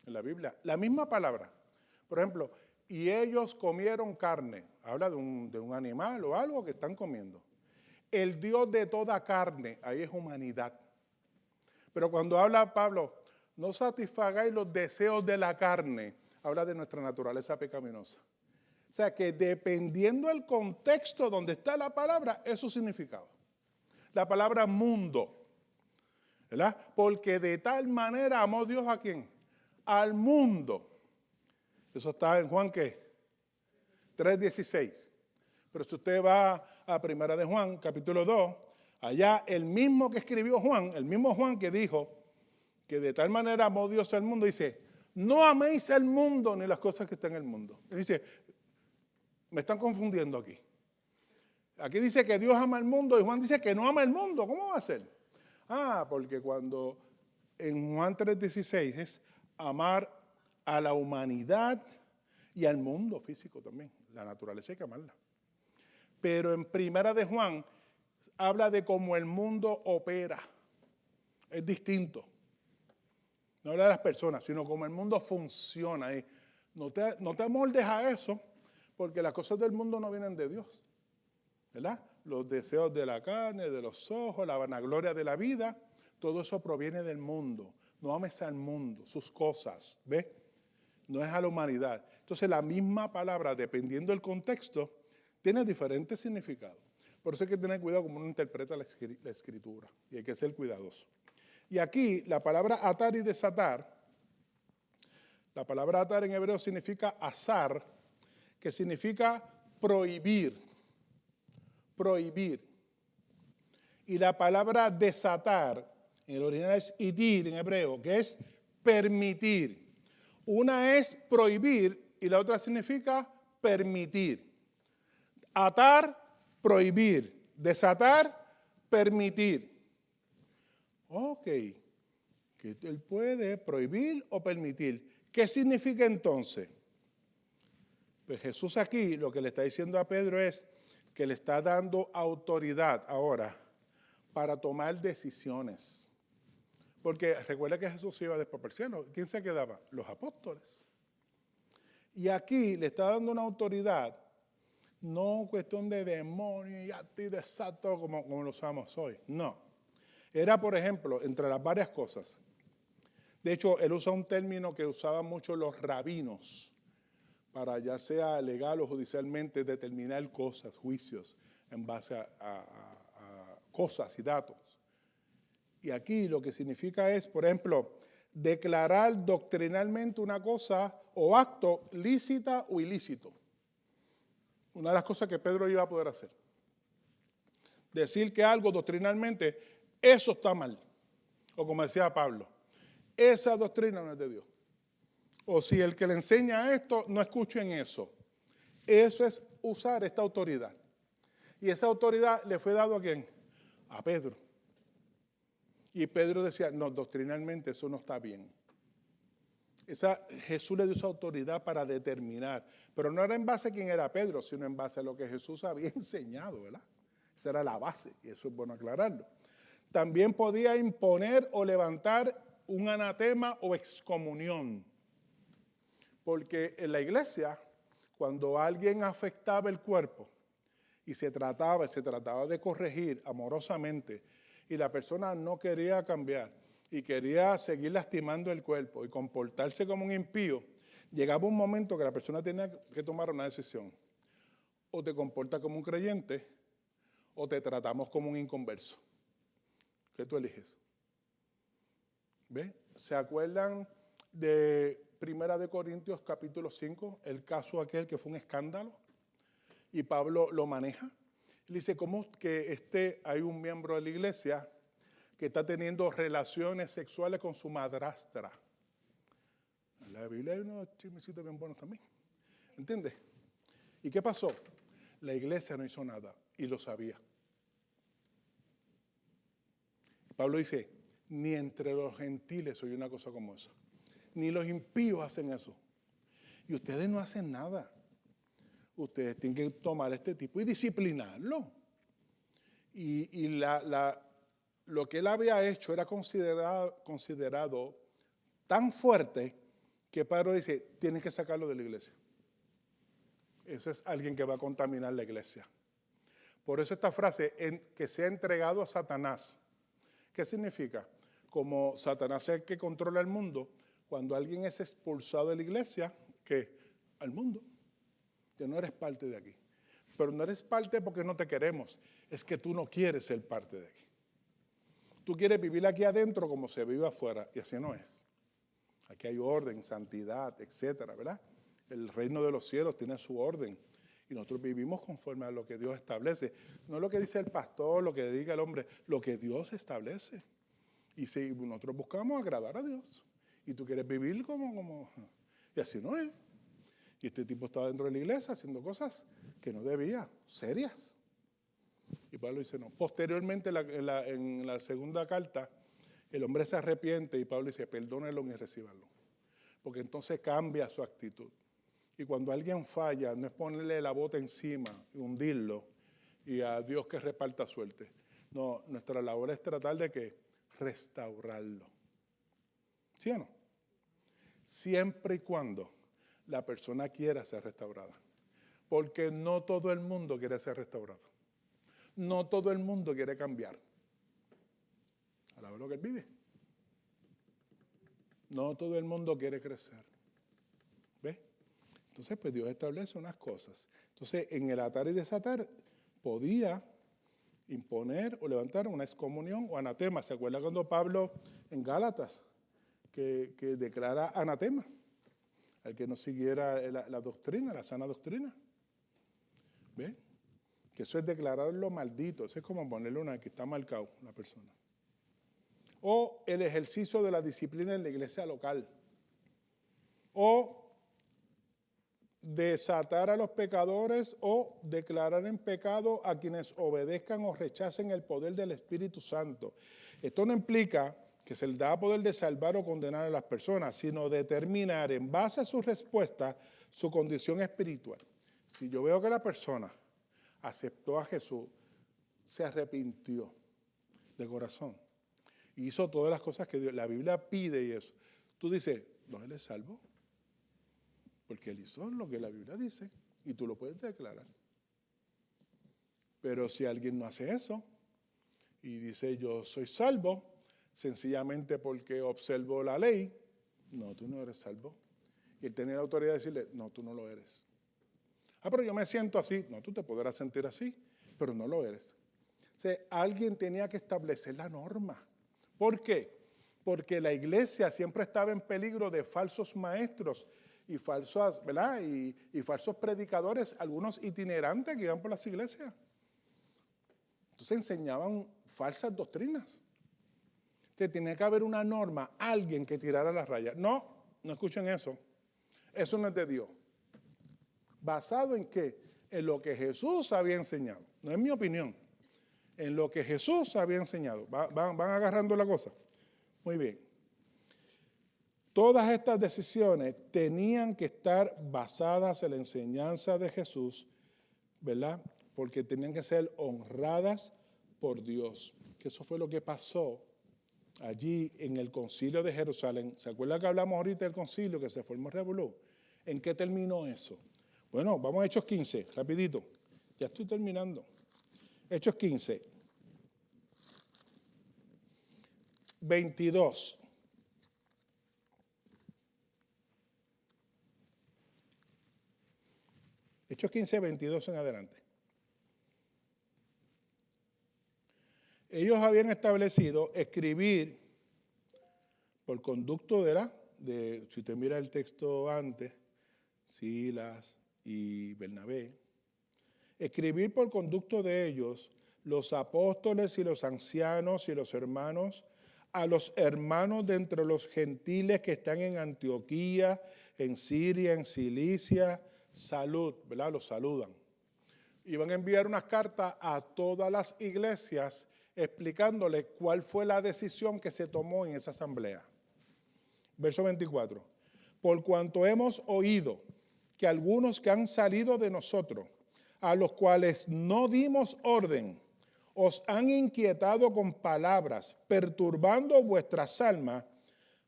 en la Biblia. La misma palabra. Por ejemplo, y ellos comieron carne. Habla de un animal o algo que están comiendo. El Dios de toda carne, ahí es humanidad. Pero cuando habla Pablo, no satisfagáis los deseos de la carne, habla de nuestra naturaleza pecaminosa. O sea que dependiendo del contexto donde está la palabra, es su significado. La palabra mundo, ¿verdad? Porque de tal manera amó Dios a quién? Al mundo. Eso está en Juan, ¿qué? 3:16. Pero si usted va a Primera de Juan, capítulo 2, allá el mismo que escribió Juan, el mismo Juan que dijo que de tal manera amó Dios al mundo, dice, no améis al mundo ni las cosas que están en el mundo. Él dice, me están confundiendo aquí. Aquí dice que Dios ama al mundo y Juan dice que no ama el mundo. ¿Cómo va a ser? Porque cuando en Juan 3:16 es amar a la humanidad y al mundo físico también. La naturaleza hay que amarla. Pero en Primera de Juan habla de cómo el mundo opera. Es distinto. No habla de las personas, sino cómo el mundo funciona. No te moldes a eso, porque las cosas del mundo no vienen de Dios. ¿Verdad? Los deseos de la carne, de los ojos, la vanagloria de la vida, todo eso proviene del mundo. No ames al mundo, sus cosas, ¿ves? No es a la humanidad. Entonces la misma palabra, dependiendo del contexto, tiene diferentes significados. Por eso hay que tener cuidado como uno interpreta la escritura y hay que ser cuidadoso. Y aquí la palabra atar y desatar, la palabra atar en hebreo significa azar, que significa prohibir. Prohibir. Y la palabra desatar, en el original es idir en hebreo, que es permitir. Una es prohibir y la otra significa permitir. Atar, prohibir. Desatar, permitir. Ok, que él puede prohibir o permitir. ¿Qué significa entonces? Pues Jesús aquí lo que le está diciendo a Pedro es que le está dando autoridad ahora para tomar decisiones. Porque recuerda que Jesús iba después para el cielo. ¿Quién se quedaba? Los apóstoles. Y aquí le está dando una autoridad, no cuestión de demonio y acto y desato como lo usamos hoy. No. Era, por ejemplo, entre las varias cosas. De hecho, él usa un término que usaban mucho los rabinos para ya sea legal o judicialmente determinar cosas, juicios, en base a cosas y datos. Y aquí lo que significa es, por ejemplo, declarar doctrinalmente una cosa o acto lícita o ilícito. Una de las cosas que Pedro iba a poder hacer. Decir que algo doctrinalmente, eso está mal. O como decía Pablo, esa doctrina no es de Dios. O si el que le enseña esto, no escuchen eso. Eso es usar esta autoridad. Y esa autoridad le fue dado ¿a quién? A Pedro. Y Pedro decía, no, doctrinalmente eso no está bien. Jesús le dio esa autoridad para determinar. Pero no era en base a quién era Pedro, sino en base a lo que Jesús había enseñado, ¿verdad? Esa era la base, y eso es bueno aclararlo. También podía imponer o levantar un anatema o excomunión. Porque en la iglesia, cuando alguien afectaba el cuerpo y se trataba de corregir amorosamente y la persona no quería cambiar y quería seguir lastimando el cuerpo y comportarse como un impío, llegaba un momento que la persona tenía que tomar una decisión. O te comportas como un creyente o te tratamos como un inconverso. ¿Qué tú eliges? ¿Ve? ¿Se acuerdan de Primera de Corintios capítulo 5, el caso aquel que fue un escándalo? Y Pablo lo maneja. Él dice, ¿cómo que hay un miembro de la iglesia que está teniendo relaciones sexuales con su madrastra? En la Biblia hay unos chismecitos bien buenos también. ¿Entiendes? ¿Y qué pasó? La iglesia no hizo nada y lo sabía. Pablo dice, ni entre los gentiles oye una cosa como esa. Ni los impíos hacen eso. Y ustedes no hacen nada. Ustedes tienen que tomar este tipo y disciplinarlo. Y lo que él había hecho era considerado tan fuerte que Pablo dice, tienes que sacarlo de la iglesia. Eso es alguien que va a contaminar la iglesia. Por eso esta frase, que sea entregado a Satanás. ¿Qué significa? Como Satanás es el que controla el mundo, cuando alguien es expulsado de la iglesia, ¿qué? Al mundo. Que no eres parte de aquí. Pero no eres parte porque no te queremos. Es que tú no quieres ser parte de aquí. Tú quieres vivir aquí adentro como se vive afuera. Y así no es. Aquí hay orden, santidad, etcétera, ¿verdad? El reino de los cielos tiene su orden. Y nosotros vivimos conforme a lo que Dios establece. No lo que dice el pastor, lo que diga el hombre, lo que Dios establece. Y si nosotros buscamos agradar a Dios, y tú quieres vivir como y así no es. Y este tipo estaba dentro de la iglesia haciendo cosas que no debía, serias. Y Pablo dice no. Posteriormente, en la segunda carta, el hombre se arrepiente y Pablo dice, perdónenlo y recíbanlo. Porque entonces cambia su actitud. Y cuando alguien falla, no es ponerle la bota encima y hundirlo y a Dios que reparta suerte. No, nuestra labor es tratar de que restaurarlo. ¿Sí o no? Siempre y cuando la persona quiera ser restaurada. Porque no todo el mundo quiere ser restaurado. No todo el mundo quiere cambiar. A la hora lo que él vive. No todo el mundo quiere crecer. ¿Ves? Entonces, pues Dios establece unas cosas. Entonces, en el atar y desatar, podía imponer o levantar una excomunión o anatema. ¿Se acuerda cuando Pablo en Gálatas, que declara anatema? Al que no siguiera la doctrina, la sana doctrina. ¿Ves? Que eso es declararlo maldito. Eso es como ponerle una que está marcado la persona. O el ejercicio de la disciplina en la iglesia local. O desatar a los pecadores o declarar en pecado a quienes obedezcan o rechacen el poder del Espíritu Santo. Esto no implica que se les da poder de salvar o condenar a las personas, sino determinar en base a su respuesta su condición espiritual. Si yo veo que la persona aceptó a Jesús, se arrepintió de corazón, hizo todas las cosas que la Biblia pide y eso, tú dices, no, él es salvo. Porque él hizo lo que la Biblia dice y tú lo puedes declarar. Pero si alguien no hace eso y dice yo soy salvo, sencillamente porque observo la ley, no, tú no eres salvo. Y él tenía la autoridad de decirle, no, tú no lo eres. Ah, pero yo me siento así. No, tú te podrás sentir así, pero no lo eres. O sea, alguien tenía que establecer la norma. ¿Por qué? Porque la iglesia siempre estaba en peligro de falsos maestros y falsas, ¿verdad? Y falsos predicadores, algunos itinerantes que iban por las iglesias. Entonces enseñaban falsas doctrinas. Entonces tenía que haber una norma, alguien que tirara las rayas. No escuchen eso. Eso no es de Dios. ¿Basado en qué? En lo que Jesús había enseñado. No es mi opinión. En lo que Jesús había enseñado. ¿Van agarrando la cosa? Muy bien. Todas estas decisiones tenían que estar basadas en la enseñanza de Jesús, ¿verdad? Porque tenían que ser honradas por Dios. Que eso fue lo que pasó allí en el concilio de Jerusalén. ¿Se acuerda que hablamos ahorita del concilio que se formó en Revolú? ¿En qué terminó eso? Bueno, vamos a Hechos 15, rapidito. Ya estoy terminando. Hechos 15, 22. Hechos 15, 22 en adelante. Ellos habían establecido escribir por conducto si usted mira el texto antes, Silas y Bernabé, escribir por conducto de ellos los apóstoles y los ancianos y los hermanos, a los hermanos de entre los gentiles que están en Antioquía, en Siria, en Cilicia, salud, ¿verdad? Los saludan. Y van a enviar unas cartas a todas las iglesias explicándole cuál fue la decisión que se tomó en esa asamblea. Verso 24. Por cuanto hemos oído que algunos que han salido de nosotros, a los cuales no dimos orden, os han inquietado con palabras, perturbando vuestras almas,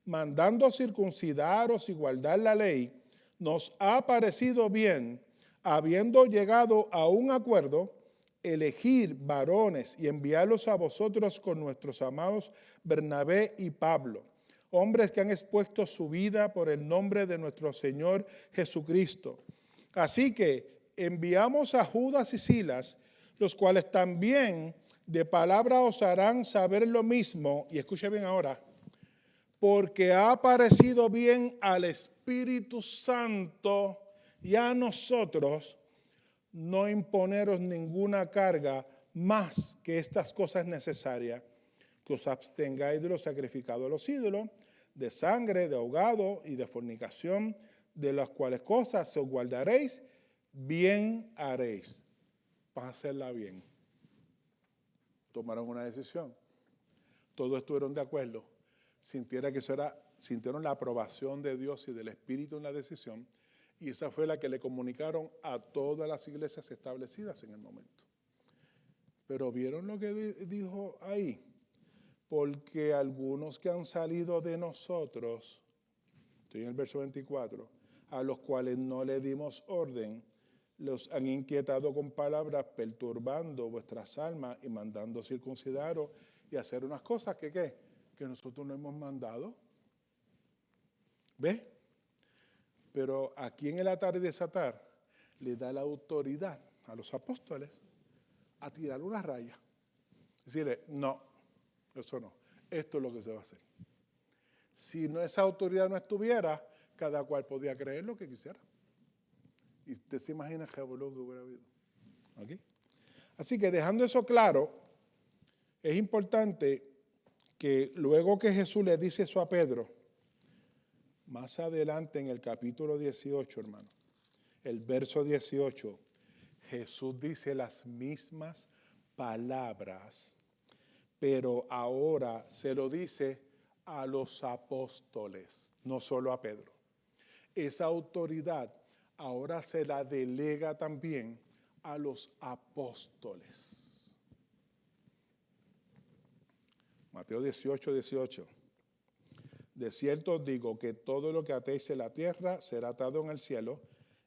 mandando circuncidaros y guardar la ley, nos ha parecido bien, habiendo llegado a un acuerdo, elegir varones y enviarlos a vosotros con nuestros amados Bernabé y Pablo, hombres que han expuesto su vida por el nombre de nuestro Señor Jesucristo. Así que enviamos a Judas y Silas, los cuales también de palabra os harán saber lo mismo, y escuche bien ahora, porque ha parecido bien al Espíritu Santo y a nosotros no imponeros ninguna carga más que estas cosas necesarias, que os abstengáis de lo sacrificado a los ídolos, de sangre, de ahogado y de fornicación, de las cuales cosas os guardaréis, bien haréis. Pásenla bien. Tomaron una decisión. Todos estuvieron de acuerdo. Sintieron la aprobación de Dios y del Espíritu en la decisión, y esa fue la que le comunicaron a todas las iglesias establecidas en el momento. Pero ¿vieron lo que dijo ahí? Porque algunos que han salido de nosotros, estoy en el verso 24, a los cuales no le dimos orden, los han inquietado con palabras, perturbando vuestras almas y mandando circuncidaros y hacer unas cosas que nosotros no hemos mandado. ¿Ves? Pero aquí en el atar y desatar le da la autoridad a los apóstoles a tirar una raya. Decirle, no, eso no, esto es lo que se va a hacer. Si esa autoridad no estuviera, cada cual podía creer lo que quisiera. Y usted se imagina el revolú que hubiera habido. ¿Okay? Así que dejando eso claro, es importante que luego que Jesús le dice eso a Pedro, más adelante en el capítulo 18, hermano, el verso 18, Jesús dice las mismas palabras, pero ahora se lo dice a los apóstoles, no solo a Pedro. Esa autoridad ahora se la delega también a los apóstoles. Mateo 18, 18. De cierto os digo que todo lo que atéis en la tierra será atado en el cielo,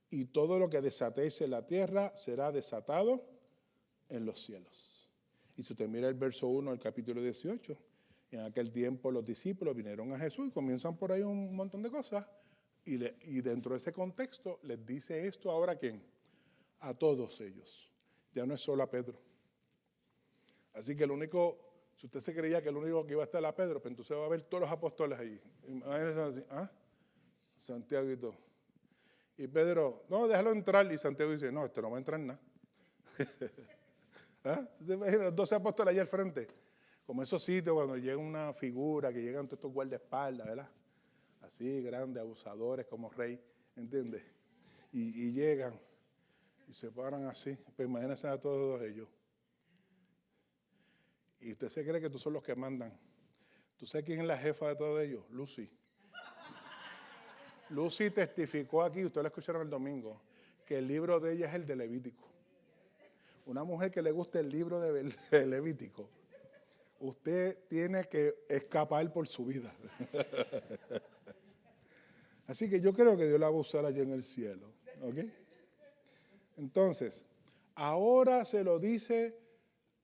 y todo lo que desatéis en la tierra será desatado en los cielos. Y si usted mira el verso 1 del capítulo 18, en aquel tiempo los discípulos vinieron a Jesús y comienzan por ahí un montón de cosas, y dentro de ese contexto les dice esto ahora ¿a quién? A todos ellos. Ya no es solo a Pedro. Así que si usted se creía que el único que iba a estar era Pedro, pues entonces va a ver todos los apóstoles ahí. Imagínense así, Santiago y todo. Y Pedro, no, déjalo entrar. Y Santiago dice, no, no va a entrar nada. ¿Usted imagina los 12 apóstoles allá al frente? Como esos sitios cuando llega una figura, que llegan todos estos guardaespaldas, ¿verdad? Así, grandes, abusadores como rey, ¿entiendes? Y llegan y se paran así. Pues imagínense a todos ellos. Y usted se cree que tú son los que mandan. ¿Tú sabes quién es la jefa de todos ellos? Lucy. Lucy testificó aquí, ustedes lo escucharon el domingo, que el libro de ella es el de Levítico. Una mujer que le gusta el libro de Levítico. usted tiene que escapar por su vida. Así que yo creo que Dios la va a usar allá en el cielo. ¿Ok? Entonces, ahora se lo dice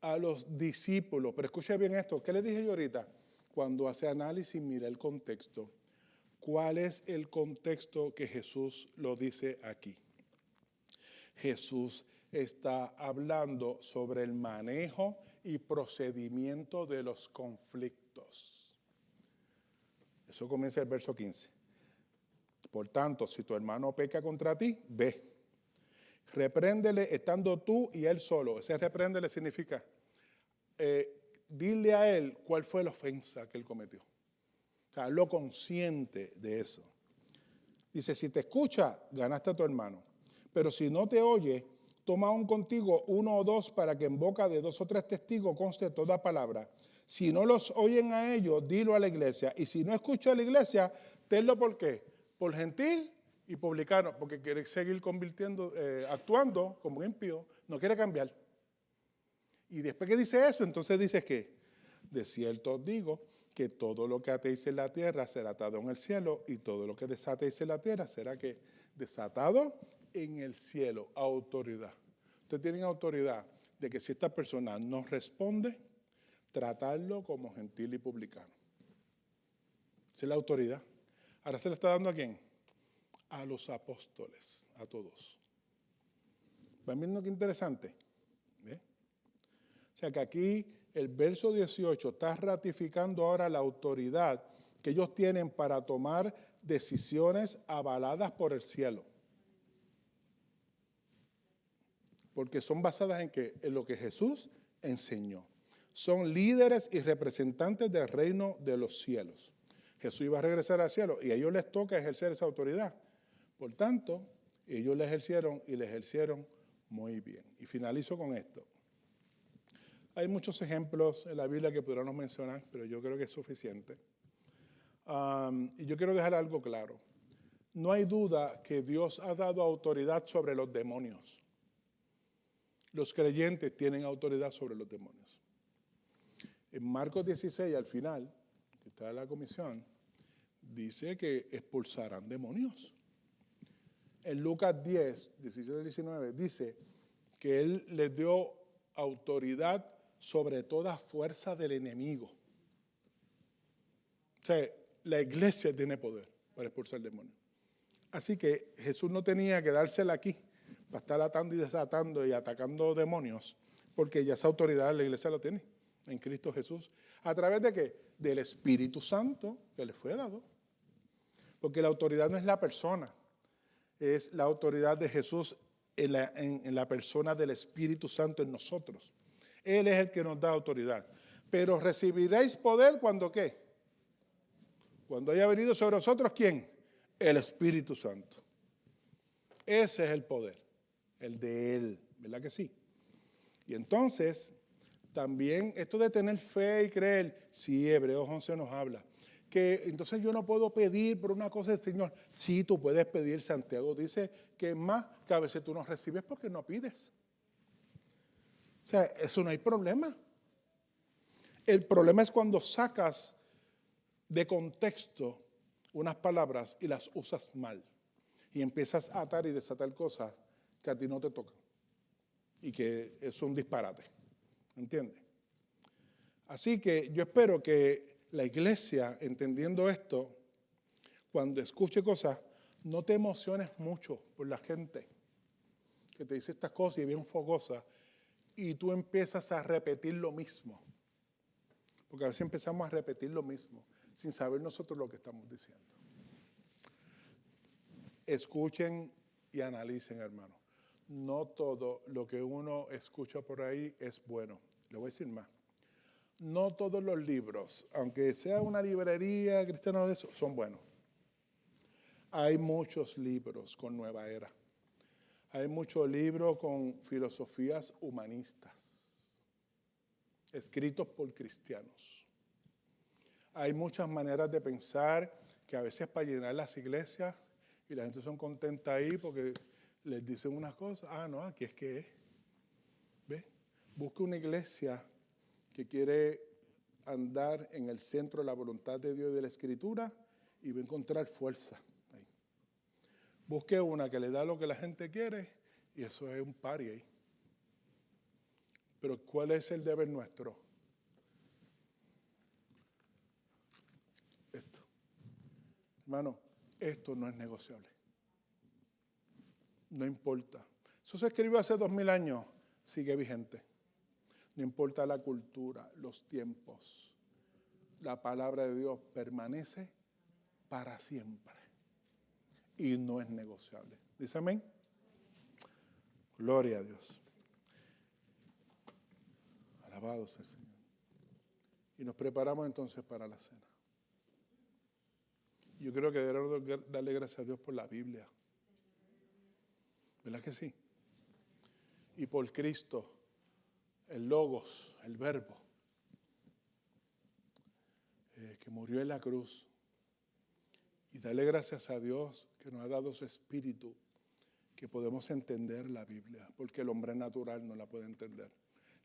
a los discípulos. Pero escuche bien esto. ¿Qué le dije yo ahorita? Cuando hace análisis, mira el contexto. ¿Cuál es el contexto que Jesús lo dice aquí? Jesús está hablando sobre el manejo y procedimiento de los conflictos. Eso comienza el verso 15. Por tanto, si tu hermano peca contra ti, ve. Repréndele estando tú y él solo. Ese repréndele significa, dile a él cuál fue la ofensa que él cometió. O sea, lo consciente de eso. Dice, si te escucha, ganaste a tu hermano. Pero si no te oye, toma aún contigo 1 o 2 para que en boca de 2 o 3 testigos conste toda palabra. Si no los oyen a ellos, dilo a la iglesia. Y si no escucha a la iglesia, tenlo por qué. Por gentil y publicano, porque quiere seguir actuando como impío, no quiere cambiar. Y después que dice eso, entonces dice que, de cierto os digo, que todo lo que atéis en la tierra será atado en el cielo, y todo lo que desatéis en la tierra será que desatado en el cielo. Autoridad. Ustedes tienen autoridad de que si esta persona no responde, tratarlo como gentil y publicano. Esa es la autoridad. Ahora se le está dando ¿a quién? A los apóstoles, a todos. ¿Van viendo qué interesante? ¿Ve? O sea que aquí el verso 18 está ratificando ahora la autoridad que ellos tienen para tomar decisiones avaladas por el cielo. Porque son basadas en ¿qué? En lo que Jesús enseñó. Son líderes y representantes del reino de los cielos. Jesús iba a regresar al cielo y a ellos les toca ejercer esa autoridad. Por tanto, ellos la ejercieron y la ejercieron muy bien. Y finalizo con esto. Hay muchos ejemplos en la Biblia que pudiéramos mencionar, pero yo creo que es suficiente. Y yo quiero dejar algo claro. No hay duda que Dios ha dado autoridad sobre los demonios. Los creyentes tienen autoridad sobre los demonios. En Marcos 16, al final, que está en la comisión, dice que expulsarán demonios. En Lucas 10, 17 y 19, dice que Él les dio autoridad sobre toda fuerza del enemigo. O sea, la iglesia tiene poder para expulsar demonios. Así que Jesús no tenía que dársela aquí para estar atando y desatando y atacando demonios, porque ya esa autoridad la iglesia lo tiene en Cristo Jesús. ¿A través de qué? Del Espíritu Santo que le fue dado. Porque la autoridad no es la persona, es la autoridad de Jesús en la persona del Espíritu Santo en nosotros. Él es el que nos da autoridad. Pero recibiréis poder cuando ¿qué? Cuando haya venido sobre nosotros, ¿quién? El Espíritu Santo. Ese es el poder, el de Él, ¿verdad que sí? Y entonces, también esto de tener fe y creer, sí, Hebreos 11 nos habla, que entonces yo no puedo pedir por una cosa del Señor. Sí, tú puedes pedir. Santiago dice que más que a veces tú no recibes porque no pides. O sea, eso no hay problema. El problema es cuando sacas de contexto unas palabras y las usas mal. Y empiezas a atar y desatar cosas que a ti no te tocan. Y que es un disparate. ¿Entiendes? Así que yo espero que la iglesia, entendiendo esto, cuando escuche cosas, no te emociones mucho por la gente que te dice estas cosas y es bien fogosa y tú empiezas a repetir lo mismo. Porque a veces empezamos a repetir lo mismo sin saber nosotros lo que estamos diciendo. Escuchen y analicen, hermano. No todo lo que uno escucha por ahí es bueno. Le voy a decir más. No todos los libros, aunque sea una librería cristiana de eso, son buenos. Hay muchos libros con nueva era. Hay muchos libros con filosofías humanistas, escritos por cristianos. Hay muchas maneras de pensar que a veces para llenar las iglesias y la gente son contenta ahí porque les dicen unas cosas. Ah, no, aquí es que es. ¿Ve? Busque una iglesia que quiere andar en el centro de la voluntad de Dios y de la Escritura y va a encontrar fuerza ahí. Busque una que le da lo que la gente quiere y eso es un party ahí. Pero ¿cuál es el deber nuestro? Esto. Hermano, esto no es negociable. No importa. Eso se escribió hace 2000 años, sigue vigente. No importa la cultura, los tiempos. La palabra de Dios permanece para siempre. Y no es negociable. ¿Dice amén? Gloria a Dios. Alabado sea el Señor. Y nos preparamos entonces para la cena. Yo creo que debemos darle gracias a Dios por la Biblia. ¿Verdad que sí? Y por Cristo, el Logos, el Verbo, que murió en la cruz. Y darle gracias a Dios que nos ha dado su Espíritu, que podemos entender la Biblia, porque el hombre natural no la puede entender.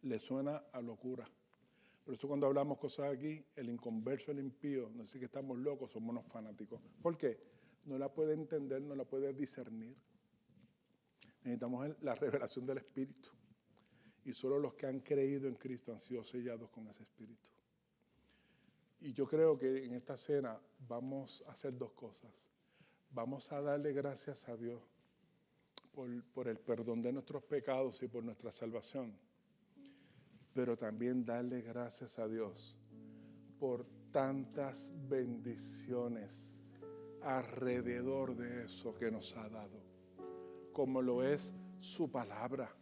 Le suena a locura. Por eso cuando hablamos cosas aquí, el inconverso, el impío, no sé que estamos locos, somos unos fanáticos. ¿Por qué? No la puede entender, no la puede discernir. Necesitamos la revelación del Espíritu. Y solo los que han creído en Cristo han sido sellados con ese Espíritu. Y yo creo que en esta cena vamos a hacer dos cosas. Vamos a darle gracias a Dios por el perdón de nuestros pecados y por nuestra salvación. Pero también darle gracias a Dios por tantas bendiciones alrededor de eso que nos ha dado, como lo es su palabra,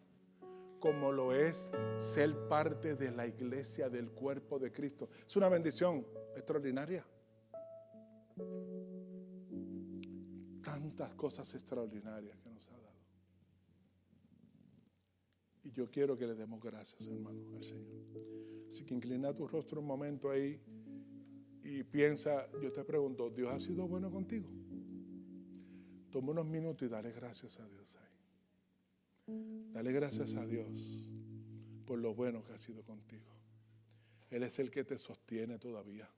como lo es ser parte de la iglesia del cuerpo de Cristo. Es una bendición extraordinaria. Tantas cosas extraordinarias que nos ha dado. Y yo quiero que le demos gracias, hermano, al Señor. Así que inclina tu rostro un momento ahí y piensa, yo te pregunto, ¿Dios ha sido bueno contigo? Toma unos minutos y dale gracias a Dios ahí. Dale gracias a Dios por lo bueno que ha sido contigo. Él es el que te sostiene todavía.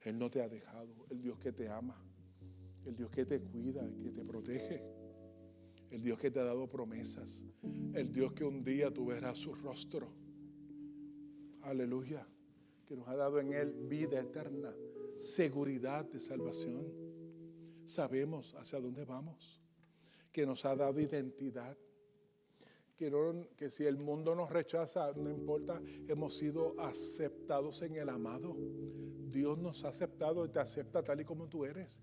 Él no te ha dejado. El Dios que te ama. El Dios que te cuida, que te protege. El Dios que te ha dado promesas. El Dios que un día tú verás su rostro. Aleluya. Que nos ha dado en Él vida eterna, seguridad de salvación. Sabemos hacia dónde vamos. Que nos ha dado identidad. Que si el mundo nos rechaza, no importa, hemos sido aceptados en el amado. Dios nos ha aceptado y te acepta tal y como tú eres.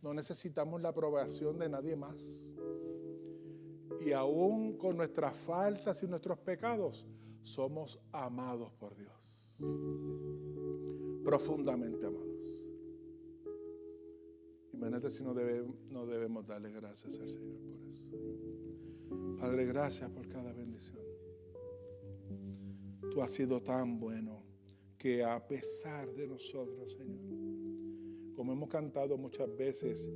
No necesitamos la aprobación de nadie más. Y aún con nuestras faltas y nuestros pecados, somos amados por Dios. Profundamente amados. Imagínate si no debemos darle gracias al Señor por eso. Padre, gracias por cada bendición. Tú has sido tan bueno que a pesar de nosotros, Señor, como hemos cantado muchas veces,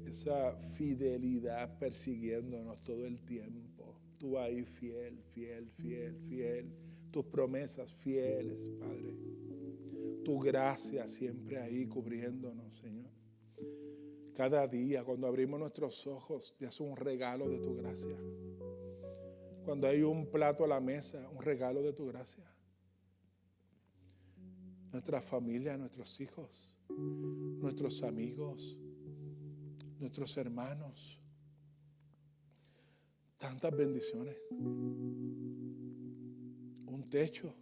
esa fidelidad persiguiéndonos todo el tiempo. Tú ahí fiel, fiel, fiel, fiel. Tus promesas fieles, Padre. Tu gracia siempre ahí cubriéndonos, Señor. Cada día cuando abrimos nuestros ojos, te hace un regalo de tu gracia. Cuando hay un plato a la mesa, un regalo de tu gracia. Nuestra familia, nuestros hijos, nuestros amigos, nuestros hermanos. Tantas bendiciones. Un techo.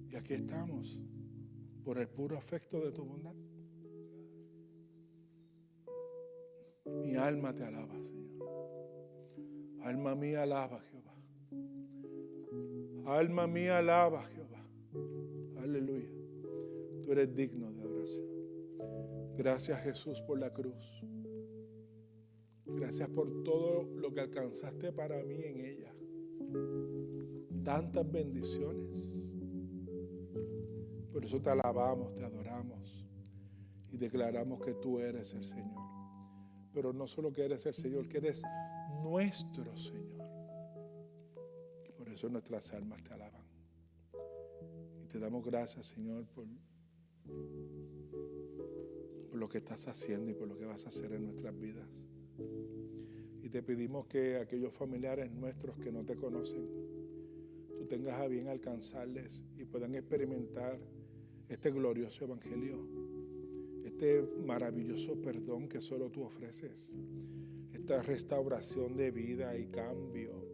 Y aquí estamos, por el puro afecto de tu bondad. Mi alma te alaba, Señor. Alma mía alaba a Jehová. Alma mía alaba a Jehová. Aleluya. Tú eres digno de adoración. Gracias, Jesús, por la cruz. Gracias por todo lo que alcanzaste para mí en ella. Tantas bendiciones. Por eso te alabamos, te adoramos y declaramos que tú eres el Señor. Pero no solo que eres el Señor, que eres nuestro Señor. Y por eso nuestras almas te alaban. te damos gracias, Señor, por lo que estás haciendo y por lo que vas a hacer en nuestras vidas. Y te pedimos que aquellos familiares nuestros que no te conocen, tú tengas a bien alcanzarles y puedan experimentar este glorioso evangelio, este maravilloso perdón que solo tú ofreces, esta restauración de vida y cambio,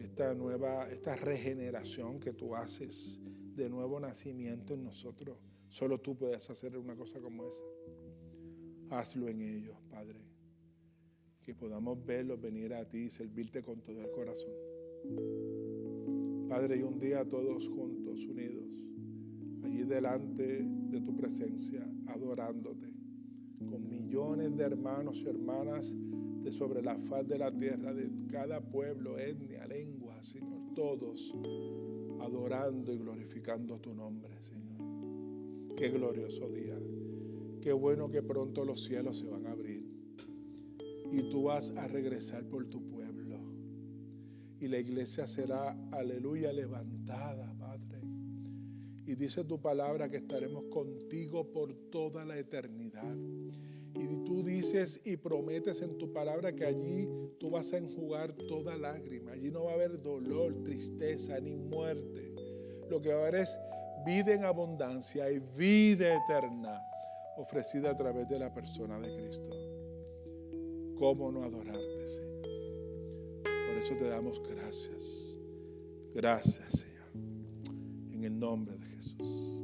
esta regeneración que tú haces, de nuevo nacimiento en nosotros. Solo tú puedes hacer una cosa como esa. Hazlo en ellos, Padre. Que podamos verlos venir a ti y servirte con todo el corazón. Padre, y un día todos juntos, unidos, allí delante de tu presencia, adorándote, con millones de hermanos y hermanas de sobre la faz de la tierra, de cada pueblo, etnia, lengua, Señor, todos adorando y glorificando tu nombre, Señor. Qué glorioso día. Qué bueno que pronto los cielos se van a abrir y tú vas a regresar por tu pueblo y la iglesia será, aleluya, levantada, Padre. Y dice tu palabra que estaremos contigo por toda la eternidad. Y tú dices y prometes en tu palabra que allí tú vas a enjugar toda lágrima. Allí no va a haber dolor, tristeza ni muerte. Lo que va a haber es vida en abundancia y vida eterna ofrecida a través de la persona de Cristo. ¿Cómo no adorarte, Señor? Por eso te damos gracias. Gracias, Señor. En el nombre de Jesús.